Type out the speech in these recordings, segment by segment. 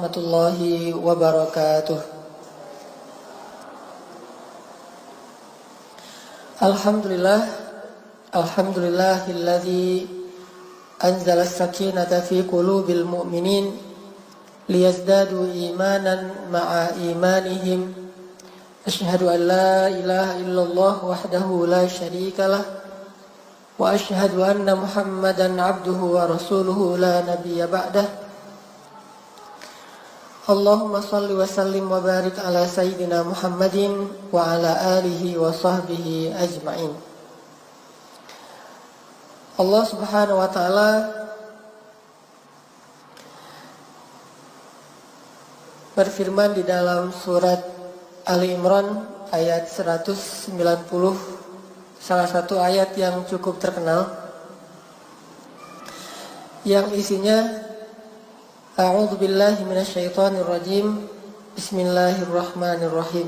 warahmatullahi wabarakatuh. Alhamdulillahilladzi anzala as-sakinata fi qulubil mu'minin liyazdadu imanan ma'a imanihim. Asyhadu an la ilaha illallah wahdahu la syarikalah wa asyhadu anna Muhammadan abduhu wa rasuluhu la nabiyya ba'dah. Allahumma salli wa sallim wa barik ala sayyidina Muhammadin wa ala alihi wa sahbihi ajma'in. Allah Subhanahu wa ta'ala berfirman di dalam surat Ali Imran ayat 190, salah satu ayat yang cukup terkenal, yang isinya A'udzu billahi minasyaitonir rajim. Bismillahirrahmanirrahim.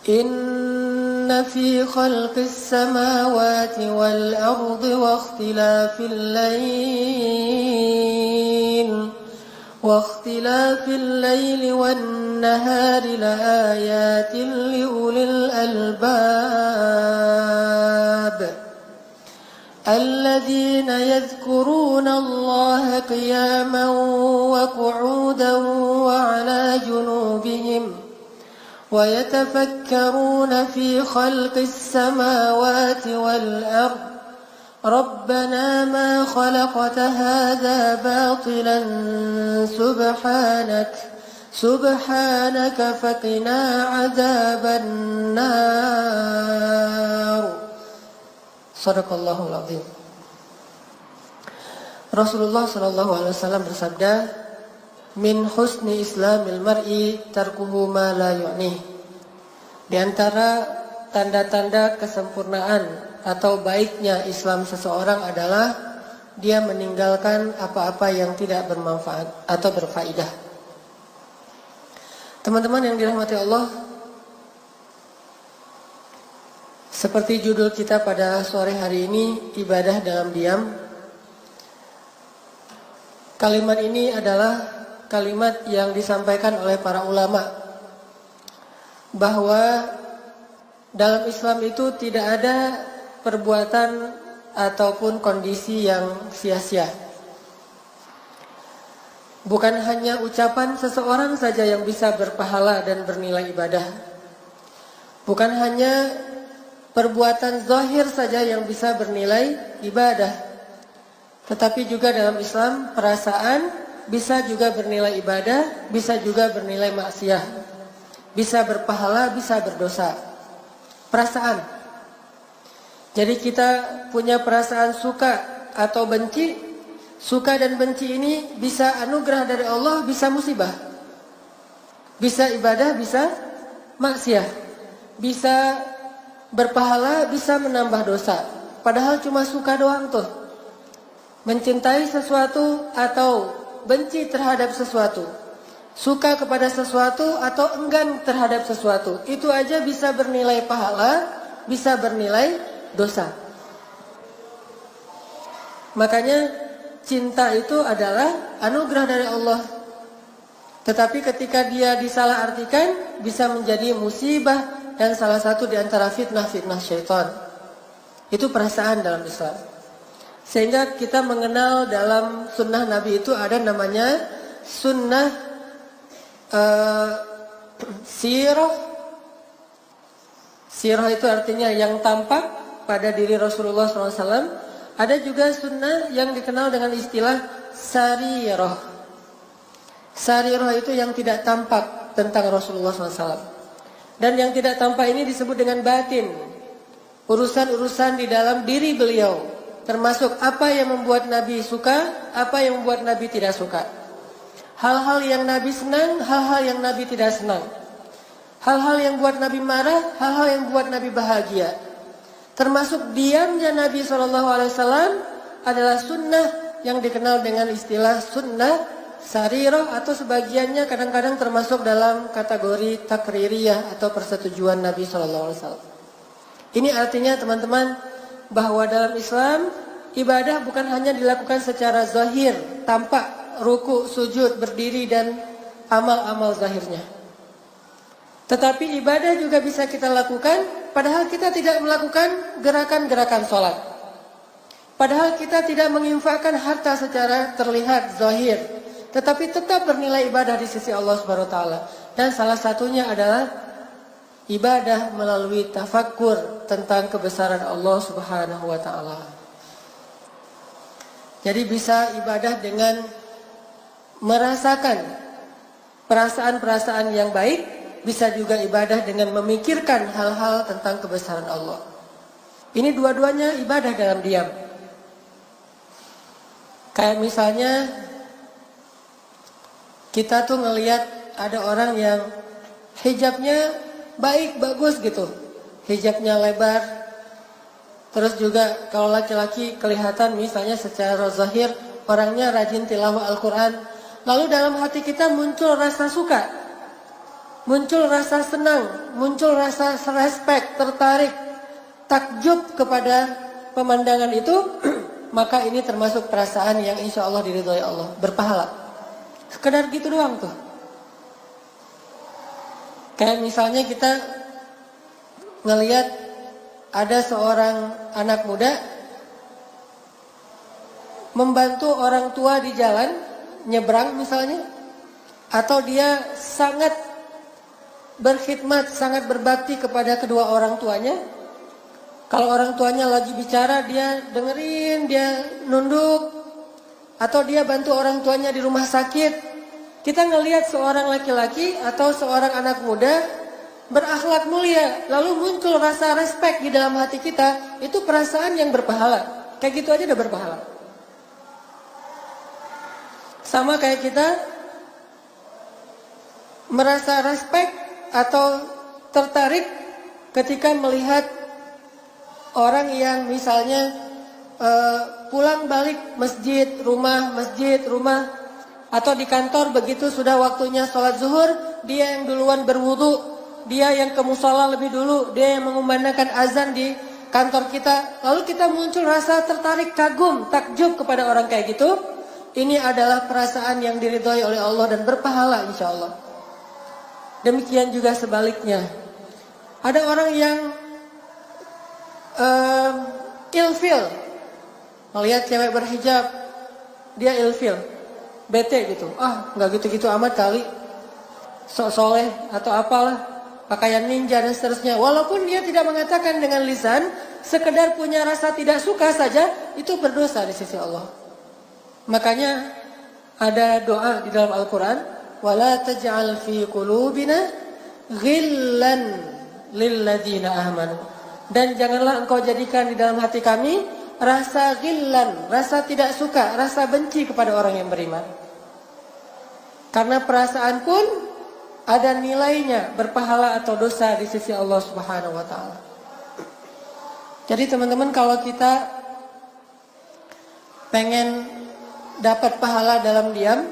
Inna fi khalqis samawati wal ardi wa ikhtilafil layli wan nahari laayatin liulil albab. الذين يذكرون الله قياما وقعودا وعلى جنوبهم ويتفكرون في خلق السماوات والأرض ربنا ما خلقت هذا باطلا سبحانك فقنا عذاب النار. Shadaqallahul azim. Rasulullah sallallahu alaihi wasallam bersabda, "Min husni islamil mar'i tarkuhu ma la yu'nih." Di antara tanda-tanda kesempurnaan atau baiknya Islam seseorang adalah dia meninggalkan apa-apa yang tidak bermanfaat atau berfaedah. Teman-teman yang dirahmati Allah, seperti judul kita pada sore hari ini, ibadah dalam diam. Kalimat ini adalah kalimat yang disampaikan oleh para ulama, bahwa dalam Islam itu tidak ada perbuatan ataupun kondisi yang sia-sia. Bukan hanya ucapan seseorang saja yang bisa berpahala dan bernilai ibadah. Bukan hanya perbuatan zahir saja yang bisa bernilai ibadah, tetapi juga dalam Islam perasaan bisa juga bernilai ibadah, bisa juga bernilai maksiat, bisa berpahala, bisa berdosa. Perasaan. Jadi kita punya perasaan suka atau benci. Suka dan benci ini bisa anugerah dari Allah, bisa musibah. Bisa ibadah, bisa maksiat. Bisa berpahala, bisa menambah dosa. Padahal cuma suka doang tuh. Mencintai sesuatu atau benci terhadap sesuatu, suka kepada sesuatu atau enggan terhadap sesuatu, itu aja bisa bernilai pahala, bisa bernilai dosa. Makanya cinta itu adalah anugerah dari Allah. Tetapi ketika dia disalahartikan, bisa menjadi musibah dan salah satu di antara fitnah-fitnah syaitan. Itu perasaan dalam Islam. Sehingga kita mengenal dalam sunnah Nabi itu ada namanya sunnah sirah. Sirah itu artinya yang tampak pada diri Rasulullah SAW. Ada juga sunnah yang dikenal dengan istilah sarirah. Sarirah itu yang tidak tampak tentang Rasulullah SAW. Dan yang tidak tampak ini disebut dengan batin. Urusan-urusan di dalam diri beliau. Termasuk apa yang membuat Nabi suka, apa yang membuat Nabi tidak suka. Hal-hal yang Nabi senang, hal-hal yang Nabi tidak senang. Hal-hal yang buat Nabi marah, hal-hal yang buat Nabi bahagia. Termasuk diamnya Nabi SAW adalah sunnah yang dikenal dengan istilah sunnah sarirah, atau sebagiannya kadang-kadang termasuk dalam kategori takririyah atau persetujuan Nabi SAW. Ini artinya teman-teman bahwa dalam Islam ibadah bukan hanya dilakukan secara zahir, tampak ruku, sujud, berdiri, dan amal-amal zahirnya. Tetapi ibadah juga bisa kita lakukan padahal kita tidak melakukan gerakan-gerakan sholat. Padahal kita tidak menginfakkan harta secara terlihat zahir, tetapi tetap bernilai ibadah di sisi Allah Subhanahu wa taala. Dan salah satunya adalah ibadah melalui tafakkur tentang kebesaran Allah Subhanahu wa taala. Jadi bisa ibadah dengan merasakan perasaan-perasaan yang baik, bisa juga ibadah dengan memikirkan hal-hal tentang kebesaran Allah. Ini dua-duanya ibadah dalam diam. Kayak misalnya kita tuh ngelihat ada orang yang hijabnya baik, bagus gitu. Hijabnya lebar. Terus juga kalau laki-laki kelihatan misalnya secara zahir orangnya rajin tilawah Al-Quran. Lalu dalam hati kita muncul rasa suka, muncul rasa senang, muncul rasa respect, tertarik, takjub kepada pemandangan itu, maka ini termasuk perasaan yang insya Allah diridhoi Allah, berpahala. Sekedar gitu doang tuh. Kayak misalnya kita ngelihat ada seorang anak muda membantu orang tua di jalan, nyebrang misalnya, atau dia sangat berkhidmat, sangat berbakti kepada kedua orang tuanya. Kalau orang tuanya lagi bicara, dia dengerin, dia nunduk, atau dia bantu orang tuanya di rumah sakit. Kita ngelihat seorang laki-laki atau seorang anak muda berakhlak mulia, lalu muncul rasa respek di dalam hati kita, itu perasaan yang berpahala. Kayak gitu aja udah berpahala. Sama kayak kita merasa respek atau tertarik ketika melihat orang yang misalnya pulang balik masjid, rumah, atau di kantor begitu sudah waktunya sholat zuhur, dia yang duluan berwudu, dia yang ke musola lebih dulu, dia yang mengumandangkan azan di kantor kita. Lalu kita muncul rasa tertarik, kagum, takjub kepada orang kayak gitu. Ini adalah perasaan yang diridhoi oleh Allah dan berpahala insya Allah. Demikian juga sebaliknya. Ada orang yang ilfil, melihat cewek berhijab, dia ilfil, bete gitu. Nggak gitu-gitu amat kali, sok soleh atau apalah, pakaian ninja dan seterusnya. Walaupun dia tidak mengatakan dengan lisan, sekedar punya rasa tidak suka saja, itu berdosa di sisi Allah. Makanya ada doa di dalam Al-Quran, wala taj'al fi qulubina ghillan lilladzina amanu. Dan janganlah engkau jadikan di dalam hati kami rasa ghillan, rasa tidak suka, rasa benci kepada orang yang beriman. Karena perasaan pun ada nilainya, berpahala atau dosa di sisi Allah Subhanahu wa taala. Jadi teman-teman, kalau kita pengen dapat pahala dalam diam,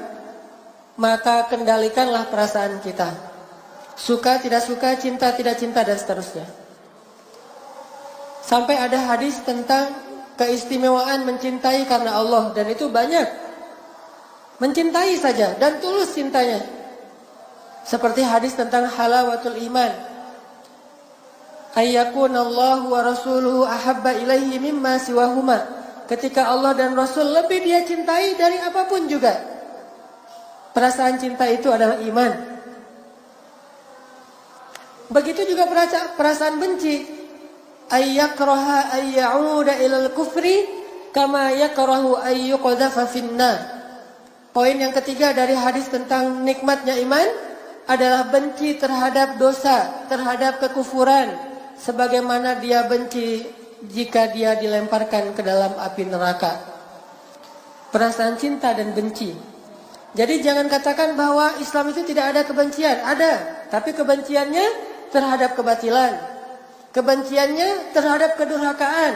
maka kendalikanlah perasaan kita. Suka, tidak suka, cinta, tidak cinta, dan seterusnya. Sampai ada hadis tentang keistimewaan mencintai karena Allah. Dan itu banyak. Mencintai saja dan tulus cintanya. Seperti hadis tentang halawatul iman. Ayyakunallahu wa rasuluhu ahabba ilaihi mimma siwahuma. Ketika Allah dan Rasul lebih dia cintai dari apapun juga. Perasaan cinta itu adalah iman. Begitu juga perasaan benci. Ayyakraha ayyauda ilal kufri kama yakrahu ayyuqadhafa finnar. Poin yang ketiga dari hadis tentang nikmatnya iman adalah benci terhadap dosa, terhadap kekufuran, sebagaimana dia benci jika dia dilemparkan ke dalam api neraka. Perasaan cinta dan benci. Jadi jangan katakan bahwa Islam itu tidak ada kebencian. Ada, tapi kebenciannya terhadap kebatilan, kebenciannya terhadap kedurhakaan,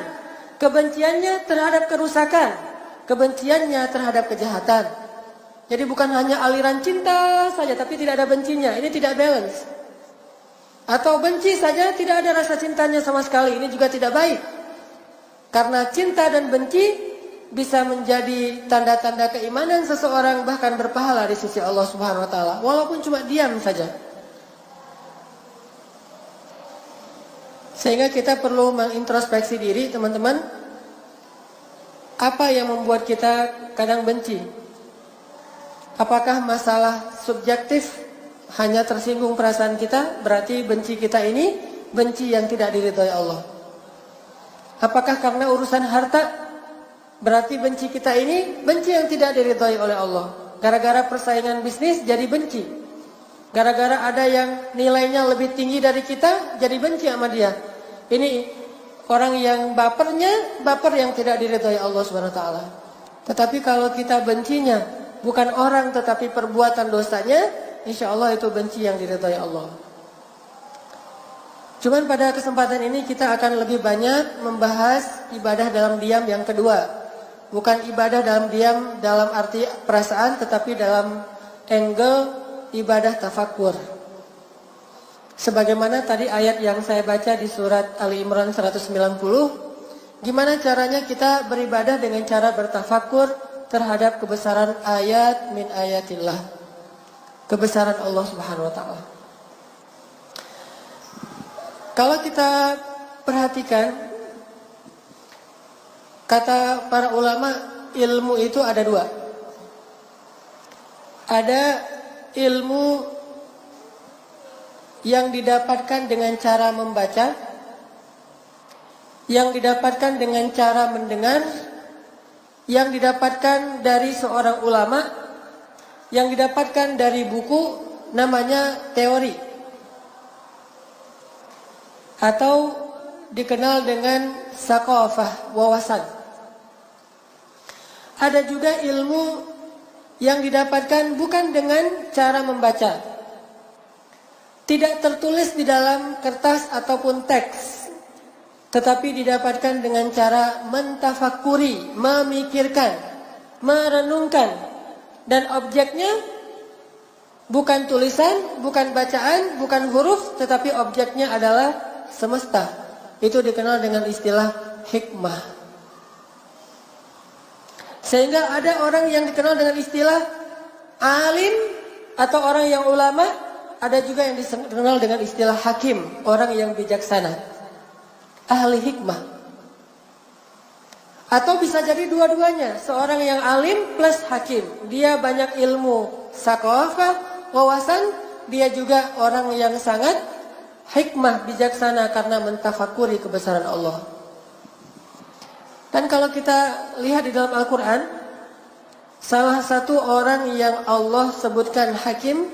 kebenciannya terhadap kerusakan, kebenciannya terhadap kejahatan. Jadi bukan hanya aliran cinta saja tapi tidak ada bencinya. Ini tidak balance. Atau benci saja tidak ada rasa cintanya sama sekali. Ini juga tidak baik. Karena cinta dan benci bisa menjadi tanda-tanda keimanan seseorang, bahkan berpahala di sisi Allah Subhanahu wa taala, walaupun cuma diam saja. Sehingga kita perlu mengintrospeksi diri, teman-teman. Apa yang membuat kita kadang benci? Apakah masalah subjektif, hanya tersinggung perasaan kita, berarti benci kita ini benci yang tidak diridhoi Allah? Apakah karena urusan harta, berarti benci kita ini benci yang tidak diridhoi oleh Allah? Gara-gara persaingan bisnis jadi benci. Gara-gara ada yang nilainya lebih tinggi dari kita, jadi benci sama dia. Ini orang yang baper yang tidak diridhoi Allah Subhanahu wa taala. Tetapi kalau kita bencinya bukan orang tetapi perbuatan dosanya, insya Allah itu benci yang diridhoi Allah. Cuman pada kesempatan ini kita akan lebih banyak membahas ibadah dalam diam yang kedua. Bukan ibadah dalam diam dalam arti perasaan, tetapi dalam angle ibadah tafakkur. Sebagaimana tadi ayat yang saya baca di surat Ali Imran 190, gimana caranya kita beribadah dengan cara bertafakkur terhadap kebesaran ayat min ayatillah, kebesaran Allah Subhanahu wa taala. Kalau kita perhatikan, kata para ulama, ilmu itu ada dua. Ada ilmu yang didapatkan dengan cara membaca, yang didapatkan dengan cara mendengar, yang didapatkan dari seorang ulama, yang didapatkan dari buku, namanya teori, atau dikenal dengan saqafah, wawasan. Ada juga ilmu yang didapatkan bukan dengan cara membaca, tidak tertulis di dalam kertas ataupun teks, tetapi didapatkan dengan cara mentafakuri, memikirkan, merenungkan, dan objeknya bukan tulisan, bukan bacaan, bukan huruf, tetapi objeknya adalah semesta. Itu dikenal dengan istilah hikmah. Sehingga ada orang yang dikenal dengan istilah alim atau orang yang ulama, ada juga yang dikenal dengan istilah hakim, orang yang bijaksana, ahli hikmah. Atau bisa jadi dua-duanya, seorang yang alim plus hakim. Dia banyak ilmu saqafah, wawasan, dia juga orang yang sangat hikmah, bijaksana karena mentafakuri kebesaran Allah. Dan kalau kita lihat di dalam Al-Quran, salah satu orang yang Allah sebutkan hakim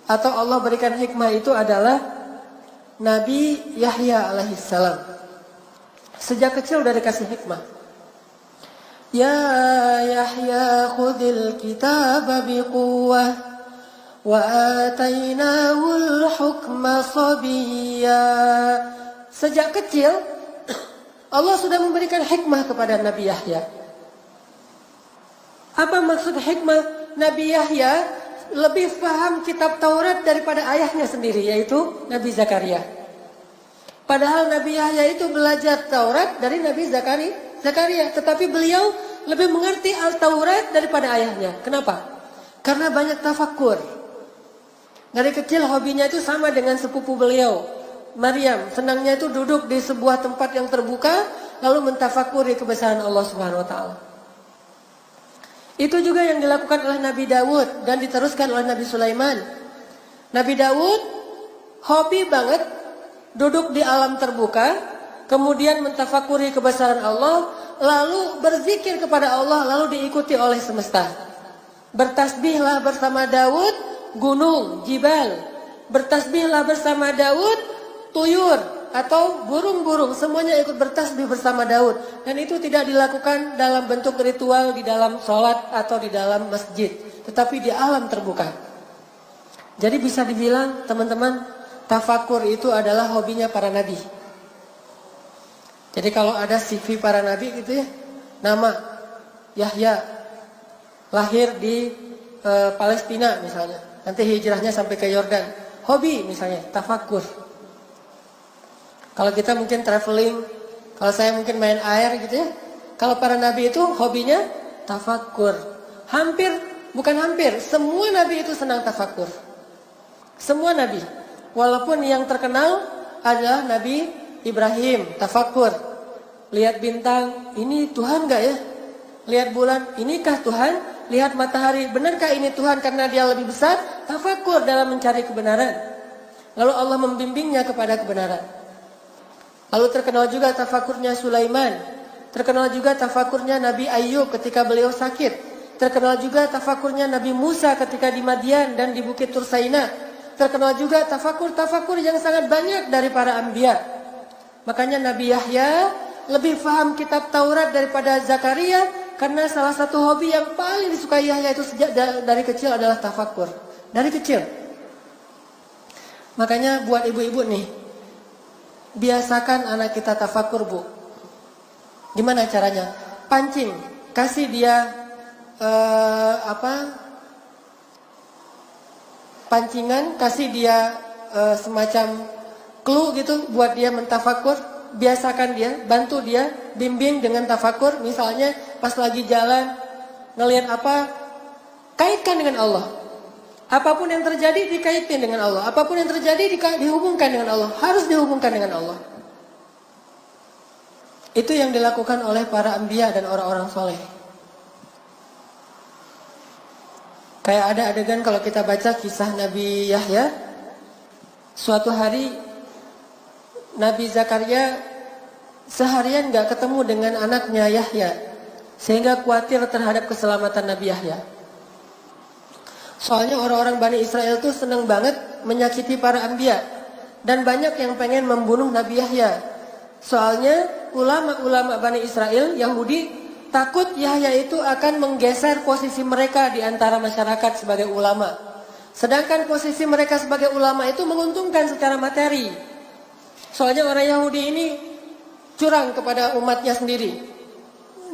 atau Allah berikan hikmah itu adalah Nabi Yahya alaihissalam. Sejak kecil udah dikasih hikmah. Ya Yahya khudil kitaba biquwah wa atainahul hukma sabiyya. Sejak kecil Allah sudah memberikan hikmah kepada Nabi Yahya. Apa maksud hikmah? Nabi Yahya lebih paham kitab Taurat daripada ayahnya sendiri, yaitu Nabi Zakaria. Padahal Nabi Yahya itu belajar Taurat dari Nabi Zakaria, tetapi beliau lebih mengerti Al-Taurat daripada ayahnya. Kenapa? Karena banyak tafakkur. Dari kecil hobinya itu sama dengan sepupu beliau, Maryam. Senangnya itu duduk di sebuah tempat yang terbuka, lalu mentafakuri kebesaran Allah Subhanahu wa taala. Itu juga yang dilakukan oleh Nabi Daud dan diteruskan oleh Nabi Sulaiman. Nabi Daud hobi banget duduk di alam terbuka, kemudian mentafakuri kebesaran Allah, lalu berzikir kepada Allah, lalu diikuti oleh semesta. Bertasbihlah bersama Daud gunung, jibal. Bertasbihlah bersama Daud tuyur atau burung-burung, semuanya ikut bertasbih bersama Daud. Dan itu tidak dilakukan dalam bentuk ritual di dalam sholat atau di dalam masjid, tetapi di alam terbuka. Jadi bisa dibilang teman-teman, tafakur itu adalah hobinya para nabi. Jadi kalau ada CV para nabi gitu ya, nama Yahya, lahir di Palestina misalnya, nanti hijrahnya sampai ke Yordan. Hobi misalnya tafakur. Kalau kita mungkin traveling, kalau saya mungkin main air gitu ya, Kalau para nabi itu hobinya tafakur. Bukan hampir, semua nabi itu senang tafakur. Semua nabi. Walaupun yang terkenal adalah Nabi Ibrahim, tafakur. Lihat bintang, ini Tuhan gak ya? Lihat bulan, inikah Tuhan? Lihat matahari, benarkah ini Tuhan karena dia lebih besar? Tafakur dalam mencari kebenaran. Lalu Allah membimbingnya kepada kebenaran. Lalu terkenal juga tafakurnya Sulaiman. Terkenal juga tafakurnya Nabi Ayub ketika beliau sakit. Terkenal juga tafakurnya Nabi Musa ketika di Madian dan di Bukit Tursaina. Terkenal juga tafakur-tafakur yang sangat banyak dari para anbiya. Makanya Nabi Yahya lebih paham kitab Taurat daripada Zakaria, karena salah satu hobi yang paling disukai Yahya itu sejak dari kecil adalah tafakur. Dari kecil. Makanya buat ibu-ibu nih, biasakan anak kita tafakur, Bu. Gimana caranya? Pancing, kasih dia pancingan, kasih dia semacam clue gitu buat dia mentafakur. Biasakan dia, bantu dia, bimbing dengan tafakur. Misalnya pas lagi jalan, ngelihat apa, kaitkan dengan Allah. Apapun yang terjadi dikaitkan dengan Allah. Apapun yang terjadi dihubungkan dengan Allah. Harus dihubungkan dengan Allah. Itu yang dilakukan oleh para anbiya dan orang-orang soleh. Kayak ada adegan kalau kita baca kisah Nabi Yahya. Suatu hari Nabi Zakaria seharian gak ketemu dengan anaknya Yahya, sehingga khawatir terhadap keselamatan Nabi Yahya. Soalnya orang-orang Bani Israel tuh senang banget menyakiti para anbiya, dan banyak yang pengen membunuh Nabi Yahya. Soalnya ulama-ulama Bani Israel, Yahudi, takut Yahya itu akan menggeser posisi mereka di antara masyarakat sebagai ulama. Sedangkan posisi mereka sebagai ulama itu menguntungkan secara materi. Soalnya orang Yahudi ini curang kepada umatnya sendiri.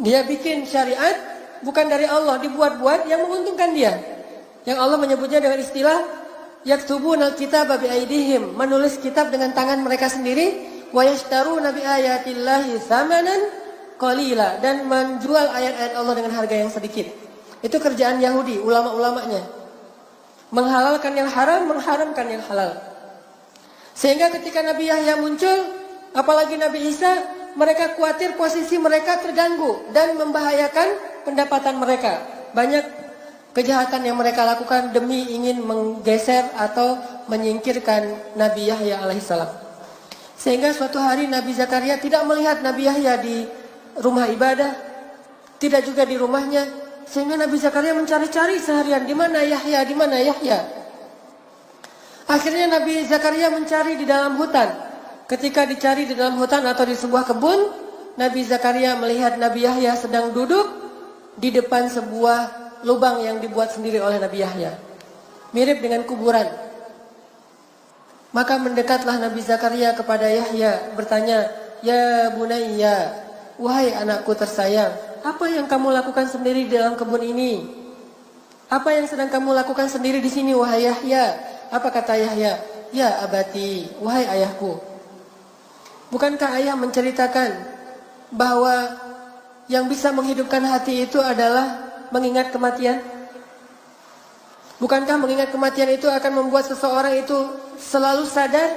Dia bikin syariat bukan dari Allah, dibuat-buat yang menguntungkan dia. Yang Allah menyebutnya dengan istilah yaktubunal kitaba biaidihim, menulis kitab dengan tangan mereka sendiri, wa yashtaruna bi ayatillahi tsamanan qalila, dan menjual ayat-ayat Allah dengan harga yang sedikit. Itu kerjaan Yahudi, ulama-ulamanya. Menghalalkan yang haram, mengharamkan yang halal. Sehingga ketika Nabi Yahya muncul, apalagi Nabi Isa, mereka khawatir posisi mereka terganggu dan membahayakan pendapatan mereka. Banyak kejahatan yang mereka lakukan demi ingin menggeser atau menyingkirkan Nabi Yahya alaihissalam. Sehingga suatu hari Nabi Zakaria tidak melihat Nabi Yahya di rumah ibadah, tidak juga di rumahnya. Sehingga Nabi Zakaria mencari-cari seharian, di mana Yahya, di mana Yahya. Akhirnya Nabi Zakaria mencari di dalam hutan. Ketika dicari di dalam hutan atau di sebuah kebun, Nabi Zakaria melihat Nabi Yahya sedang duduk di depan sebuah lubang yang dibuat sendiri oleh Nabi Yahya. Mirip dengan kuburan. Maka mendekatlah Nabi Zakaria kepada Yahya, bertanya, "Ya bunayya, wahai anakku tersayang, apa yang kamu lakukan sendiri di dalam kebun ini? Apa yang sedang kamu lakukan sendiri di sini, wahai Yahya?" Apa kata Yahya? "Ya abati, wahai ayahku. Bukankah ayah menceritakan bahwa yang bisa menghidupkan hati itu adalah mengingat kematian? Bukankah mengingat kematian itu akan membuat seseorang itu selalu sadar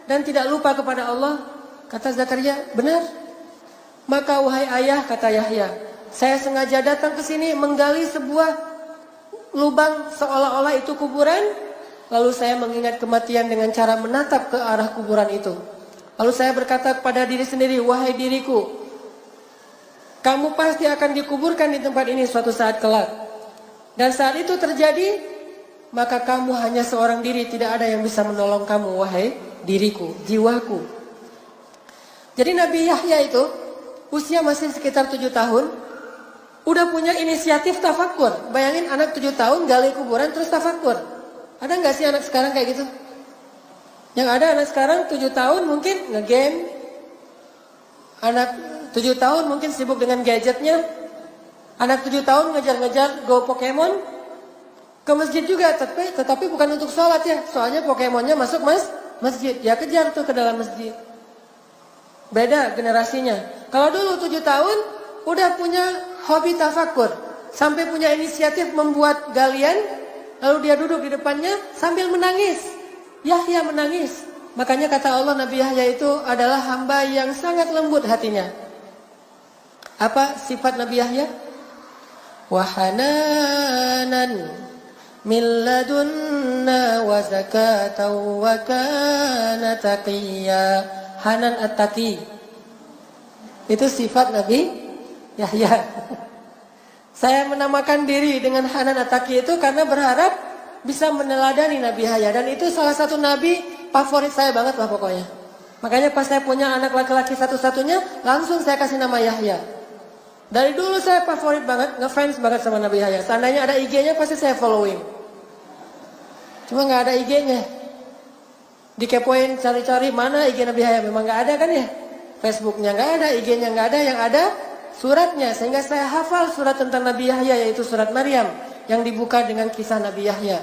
dan tidak lupa kepada Allah?" Kata Zakaria, "Benar. Maka wahai ayah," kata Yahya, "saya sengaja datang ke sini menggali sebuah lubang seolah-olah itu kuburan. Lalu saya mengingat kematian dengan cara menatap ke arah kuburan itu. Lalu saya berkata kepada diri sendiri, wahai diriku, kamu pasti akan dikuburkan di tempat ini suatu saat kelak. Dan saat itu terjadi, maka kamu hanya seorang diri, tidak ada yang bisa menolong kamu, wahai diriku, jiwaku." Jadi Nabi Yahya itu usia masih sekitar 7 tahun, udah punya inisiatif tafakur. Bayangin anak 7 tahun gali kuburan terus tafakur. Ada nggak sih anak sekarang kayak gitu? Yang ada anak sekarang 7 tahun mungkin nge-game. Anak 7 tahun mungkin sibuk dengan gadgetnya. Anak 7 tahun ngejar-ngejar Go Pokemon. Ke masjid juga, tetapi bukan untuk sholat ya. Soalnya Pokemonnya masuk masjid. Ya kejar tuh ke dalam masjid. Beda generasinya. Kalau dulu 7 tahun udah punya hobi tafakur, sampai punya inisiatif membuat galian, lalu dia duduk di depannya sambil menangis. Yahya menangis. Makanya kata Allah, Nabi Yahya itu adalah hamba yang sangat lembut hatinya. Apa sifat Nabi Yahya? Wahananan min ladunna wa zakatan wa kana taqiyya. Hanan at-taqi. Itu sifat Nabi Yahya. Saya menamakan diri dengan Hanan at-taqi itu karena berharap bisa meneladani Nabi Yahya. Dan itu salah satu nabi favorit saya banget lah pokoknya. Makanya pas saya punya anak laki-laki satu-satunya, langsung saya kasih nama Yahya. Dari dulu saya favorit banget, ngefans banget sama Nabi Yahya. Seandainya ada IG-nya pasti saya following. Cuma gak ada IG-nya. Dikepoin cari-cari mana IG Nabi Yahya, memang gak ada kan ya. Facebooknya gak ada, IG-nya gak ada, yang ada suratnya. Sehingga saya hafal surat tentang Nabi Yahya, yaitu surat Maryam, yang dibuka dengan kisah Nabi Yahya.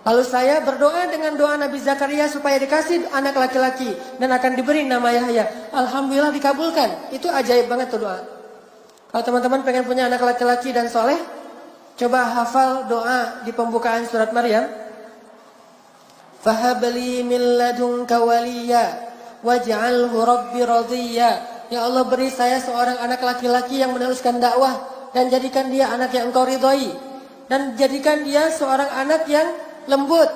Lalu saya berdoa dengan doa Nabi Zakaria supaya dikasih anak laki-laki dan akan diberi nama Yahya. Alhamdulillah dikabulkan. Itu ajaib banget tuh doa. Kalau teman-teman pengen punya anak laki-laki dan soleh, coba hafal doa di pembukaan surat Maryam. Fahabli min ladunka waliya waj'alhu rabbi radhiya. Ya Allah, beri saya seorang anak laki-laki yang meneruskan dakwah dan jadikan dia anak yang Engkau ridhoi, dan jadikan dia seorang anak yang lembut,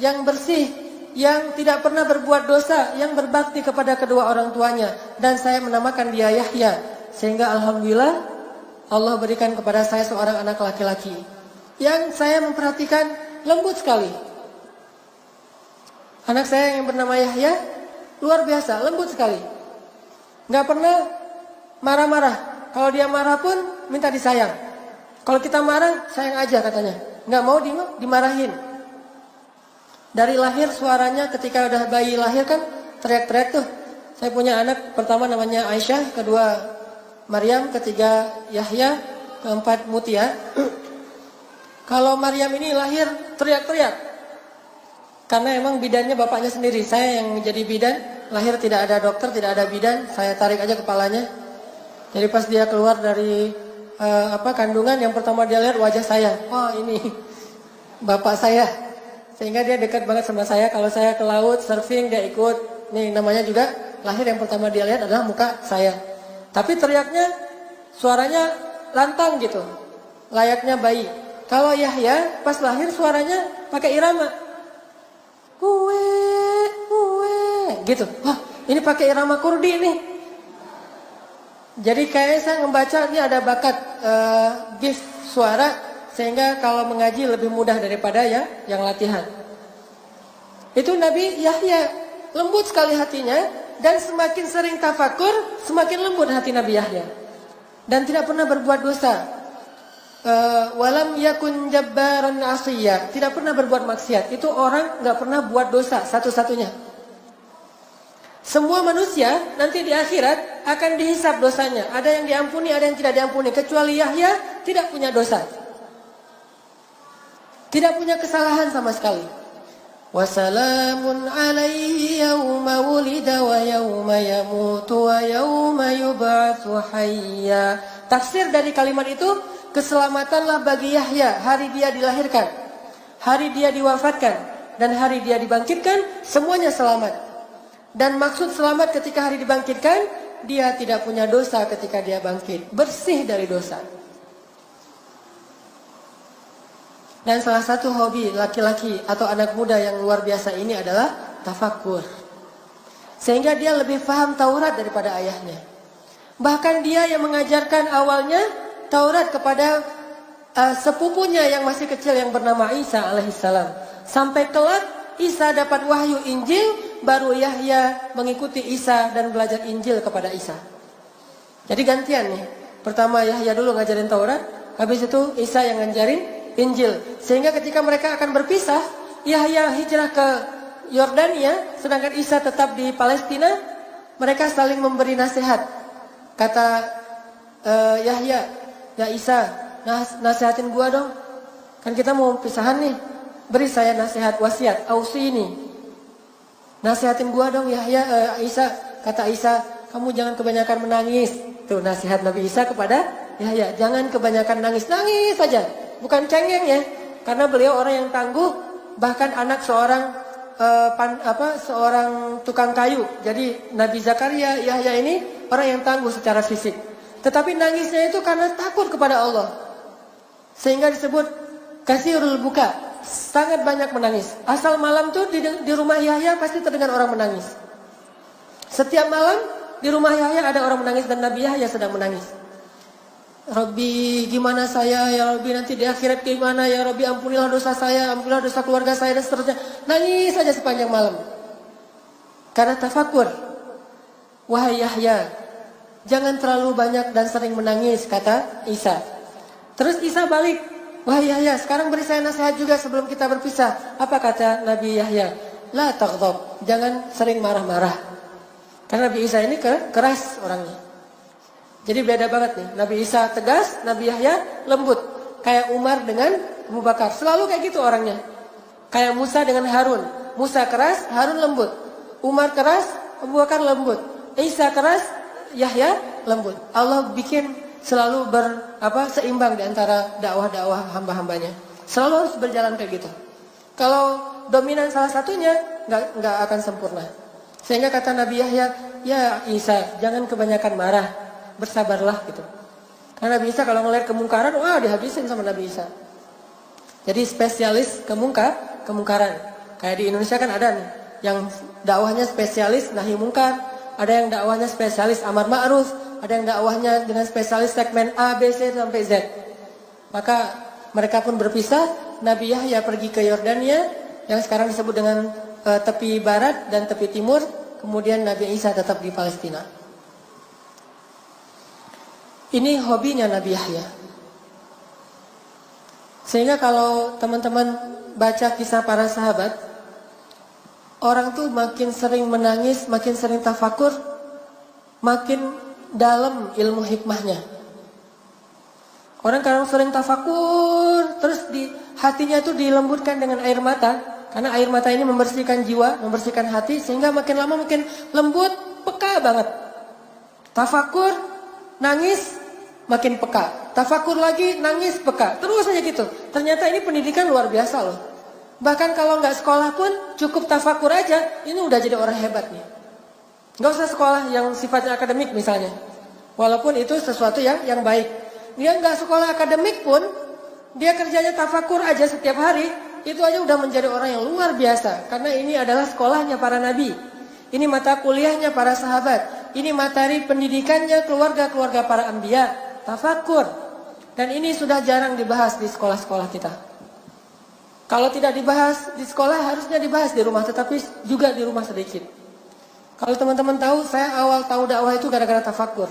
yang bersih, yang tidak pernah berbuat dosa, yang berbakti kepada kedua orang tuanya. Dan saya menamakan dia Yahya. Sehingga alhamdulillah Allah berikan kepada saya seorang anak laki-laki yang saya memperhatikan lembut sekali. Anak saya yang bernama Yahya luar biasa, lembut sekali. Gak pernah marah-marah. Kalau dia marah pun minta disayang. Kalau kita marah, sayang aja katanya. Gak mau dimarahin. Dari lahir suaranya ketika udah bayi lahir kan teriak-teriak tuh. Saya punya anak pertama namanya Aisyah, kedua Maryam, ketiga Yahya, keempat Mutia. Kalau Maryam ini lahir teriak-teriak. Karena emang bidannya bapaknya sendiri. Saya yang menjadi bidan, lahir tidak ada dokter, tidak ada bidan, saya tarik aja kepalanya. Jadi pas dia keluar dari kandungan, yang pertama dia lihat wajah saya. Oh ini bapak saya. Sehingga dia dekat banget sama saya. Kalau saya ke laut, surfing, dia ikut. Nih namanya juga, lahir yang pertama dia lihat adalah muka saya. Tapi teriaknya, suaranya lantang gitu, layaknya bayi. Kalau Yahya pas lahir suaranya pakai irama, gitu. Wah, ini pakai irama Kurdi nih. Jadi kayaknya saya membaca ini ada bakat gift suara, sehingga kalau mengaji lebih mudah daripada yang latihan. Itu Nabi Yahya, lembut sekali hatinya. Dan semakin sering tafakur, semakin lembut hati Nabi Yahya. Dan tidak pernah berbuat dosa. Walam yakun jabbaran asiyya. Tidak pernah berbuat maksiat. Itu orang gak pernah buat dosa satu-satunya. Semua manusia nanti di akhirat akan dihisab dosanya. Ada yang diampuni, ada yang tidak diampuni. Kecuali Yahya tidak punya dosa. Tidak punya kesalahan sama sekali. Wassalamun alaihi yawma wulida wa yawma yamutu wa yawma yub'atsu hayya. Tafsir dari kalimat itu, keselamatanlah bagi Yahya hari dia dilahirkan, hari dia diwafatkan, dan hari dia dibangkitkan, semuanya selamat. Dan maksud selamat ketika hari dibangkitkan, dia tidak punya dosa ketika dia bangkit, bersih dari dosa. Dan salah satu hobi laki-laki atau anak muda yang luar biasa ini adalah tafakur. Sehingga dia lebih paham Taurat daripada ayahnya. Bahkan dia yang mengajarkan awalnya Taurat kepada sepupunya yang masih kecil yang bernama Isa alaihissalam. Sampai kelak Isa dapat wahyu Injil, baru Yahya mengikuti Isa dan belajar Injil kepada Isa. Jadi gantian nih. Pertama Yahya dulu ngajarin Taurat, habis itu Isa yang ngajarin Injil. Sehingga ketika mereka akan berpisah, Yahya hijrah ke Yordania, sedangkan Isa tetap di Palestina. Mereka saling memberi nasihat. Kata Yahya, ya Isa, nasihatin gua dong. Kan kita mau pisahan nih. Beri saya nasihat, wasiat, ausi ini. Nasihatin gua dong Yahya, Isa. Kata Isa, kamu jangan kebanyakan menangis. Tuh nasihat Nabi Isa kepada Yahya, jangan kebanyakan nangis. Nangis saja, bukan cengeng ya. Karena beliau orang yang tangguh, bahkan anak seorang seorang tukang kayu. Jadi Nabi Zakaria, Yahya ini orang yang tangguh secara fisik. Tetapi nangisnya itu karena takut kepada Allah. Sehingga disebut kasirul buka, sangat banyak menangis. Asal malam tuh di rumah Yahya pasti terdengar orang menangis. Setiap malam di rumah Yahya ada orang menangis dan Nabi Yahya sedang menangis. Rabbi, gimana saya ya Rabbi, nanti di akhirat gimana ya Rabbi, ampunilah dosa saya, ampunilah dosa keluarga saya dan seterusnya. Nangis saja sepanjang malam. Karena tafakur. Wahai Yahya, jangan terlalu banyak dan sering menangis, kata Isa. Terus Isa balik, wahai Yahya, sekarang beri saya nasihat juga sebelum kita berpisah. Apa kata Nabi Yahya? La taghdab, jangan sering marah-marah. Karena Nabi Isa ini keras orangnya. Jadi beda banget nih. Nabi Isa tegas, Nabi Yahya lembut. Kayak Umar dengan Abu Bakar. Selalu kayak gitu orangnya. Kayak Musa dengan Harun. Musa keras, Harun lembut. Umar keras, Abu Bakar lembut. Isa keras, Yahya lembut. Allah bikin selalu seimbang di antara dakwah-dakwah hamba-hambanya. Selalu harus berjalan kayak gitu. Kalau dominan salah satunya, nggak akan sempurna. Sehingga kata Nabi Yahya, ya Isa, jangan kebanyakan marah, bersabarlah gitu. Karena Nabi Isa kalau ngelihat kemungkaran, wah dihabisin sama Nabi Isa. Jadi spesialis kemungkaran. Kayak di Indonesia kan ada nih, yang dakwahnya spesialis nahi mungkar, ada yang dakwahnya spesialis amar ma'ruf, ada yang dakwahnya dengan spesialis segmen A, B, C sampai Z. Maka mereka pun berpisah. Nabi Yahya pergi ke Yordania, yang sekarang disebut dengan tepi barat dan tepi timur. Kemudian Nabi Isa tetap di Palestina. Ini hobinya Nabi Yahya. Sehingga kalau teman-teman baca kisah para sahabat, orang tuh makin sering menangis, makin sering tafakur, makin dalam ilmu hikmahnya. Orang kadang sering tafakur, terus di hatinya tuh dilembutkan dengan air mata. Karena air mata ini membersihkan jiwa, membersihkan hati, sehingga makin lama makin lembut, peka banget. Tafakur, nangis, makin peka. Tafakur lagi, nangis, peka. Terus aja gitu. Ternyata ini pendidikan luar biasa loh. Bahkan kalau nggak sekolah pun cukup tafakur aja, ini udah jadi orang hebat nih. Nggak usah sekolah yang sifatnya akademik misalnya. Walaupun itu sesuatu yang baik. Dia nggak sekolah akademik pun, dia kerjanya tafakur aja setiap hari, itu aja udah menjadi orang yang luar biasa. Karena ini adalah sekolahnya para nabi. Ini mata kuliahnya para sahabat. Ini materi pendidikannya keluarga-keluarga para anbiya. Tafakur. Dan ini sudah jarang dibahas di sekolah-sekolah kita. Kalau tidak dibahas di sekolah, harusnya dibahas di rumah. Tetapi juga di rumah sedikit. Kalau teman-teman tahu, saya awal tahu dakwah itu gara-gara tafakur.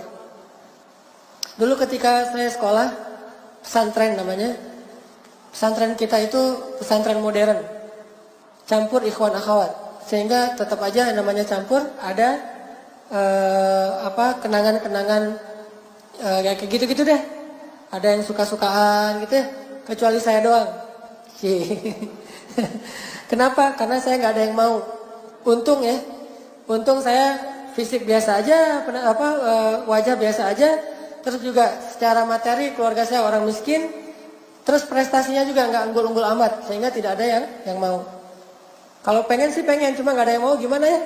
Dulu ketika saya sekolah, pesantren namanya. Pesantren kita itu pesantren modern, campur ikhwan akhwat, sehingga tetap aja namanya campur ada kenangan-kenangan kayak gitu-gitu deh. Ada yang suka-sukaan gitu ya, kecuali saya doang. Kenapa? Karena saya nggak ada yang mau. Untung ya, untung saya fisik biasa aja, wajah biasa aja, terus juga secara materi keluarga saya orang miskin. Terus prestasinya juga nggak unggul-unggul amat, sehingga tidak ada yang mau. Kalau pengen sih pengen, cuma nggak ada yang mau, gimana ya?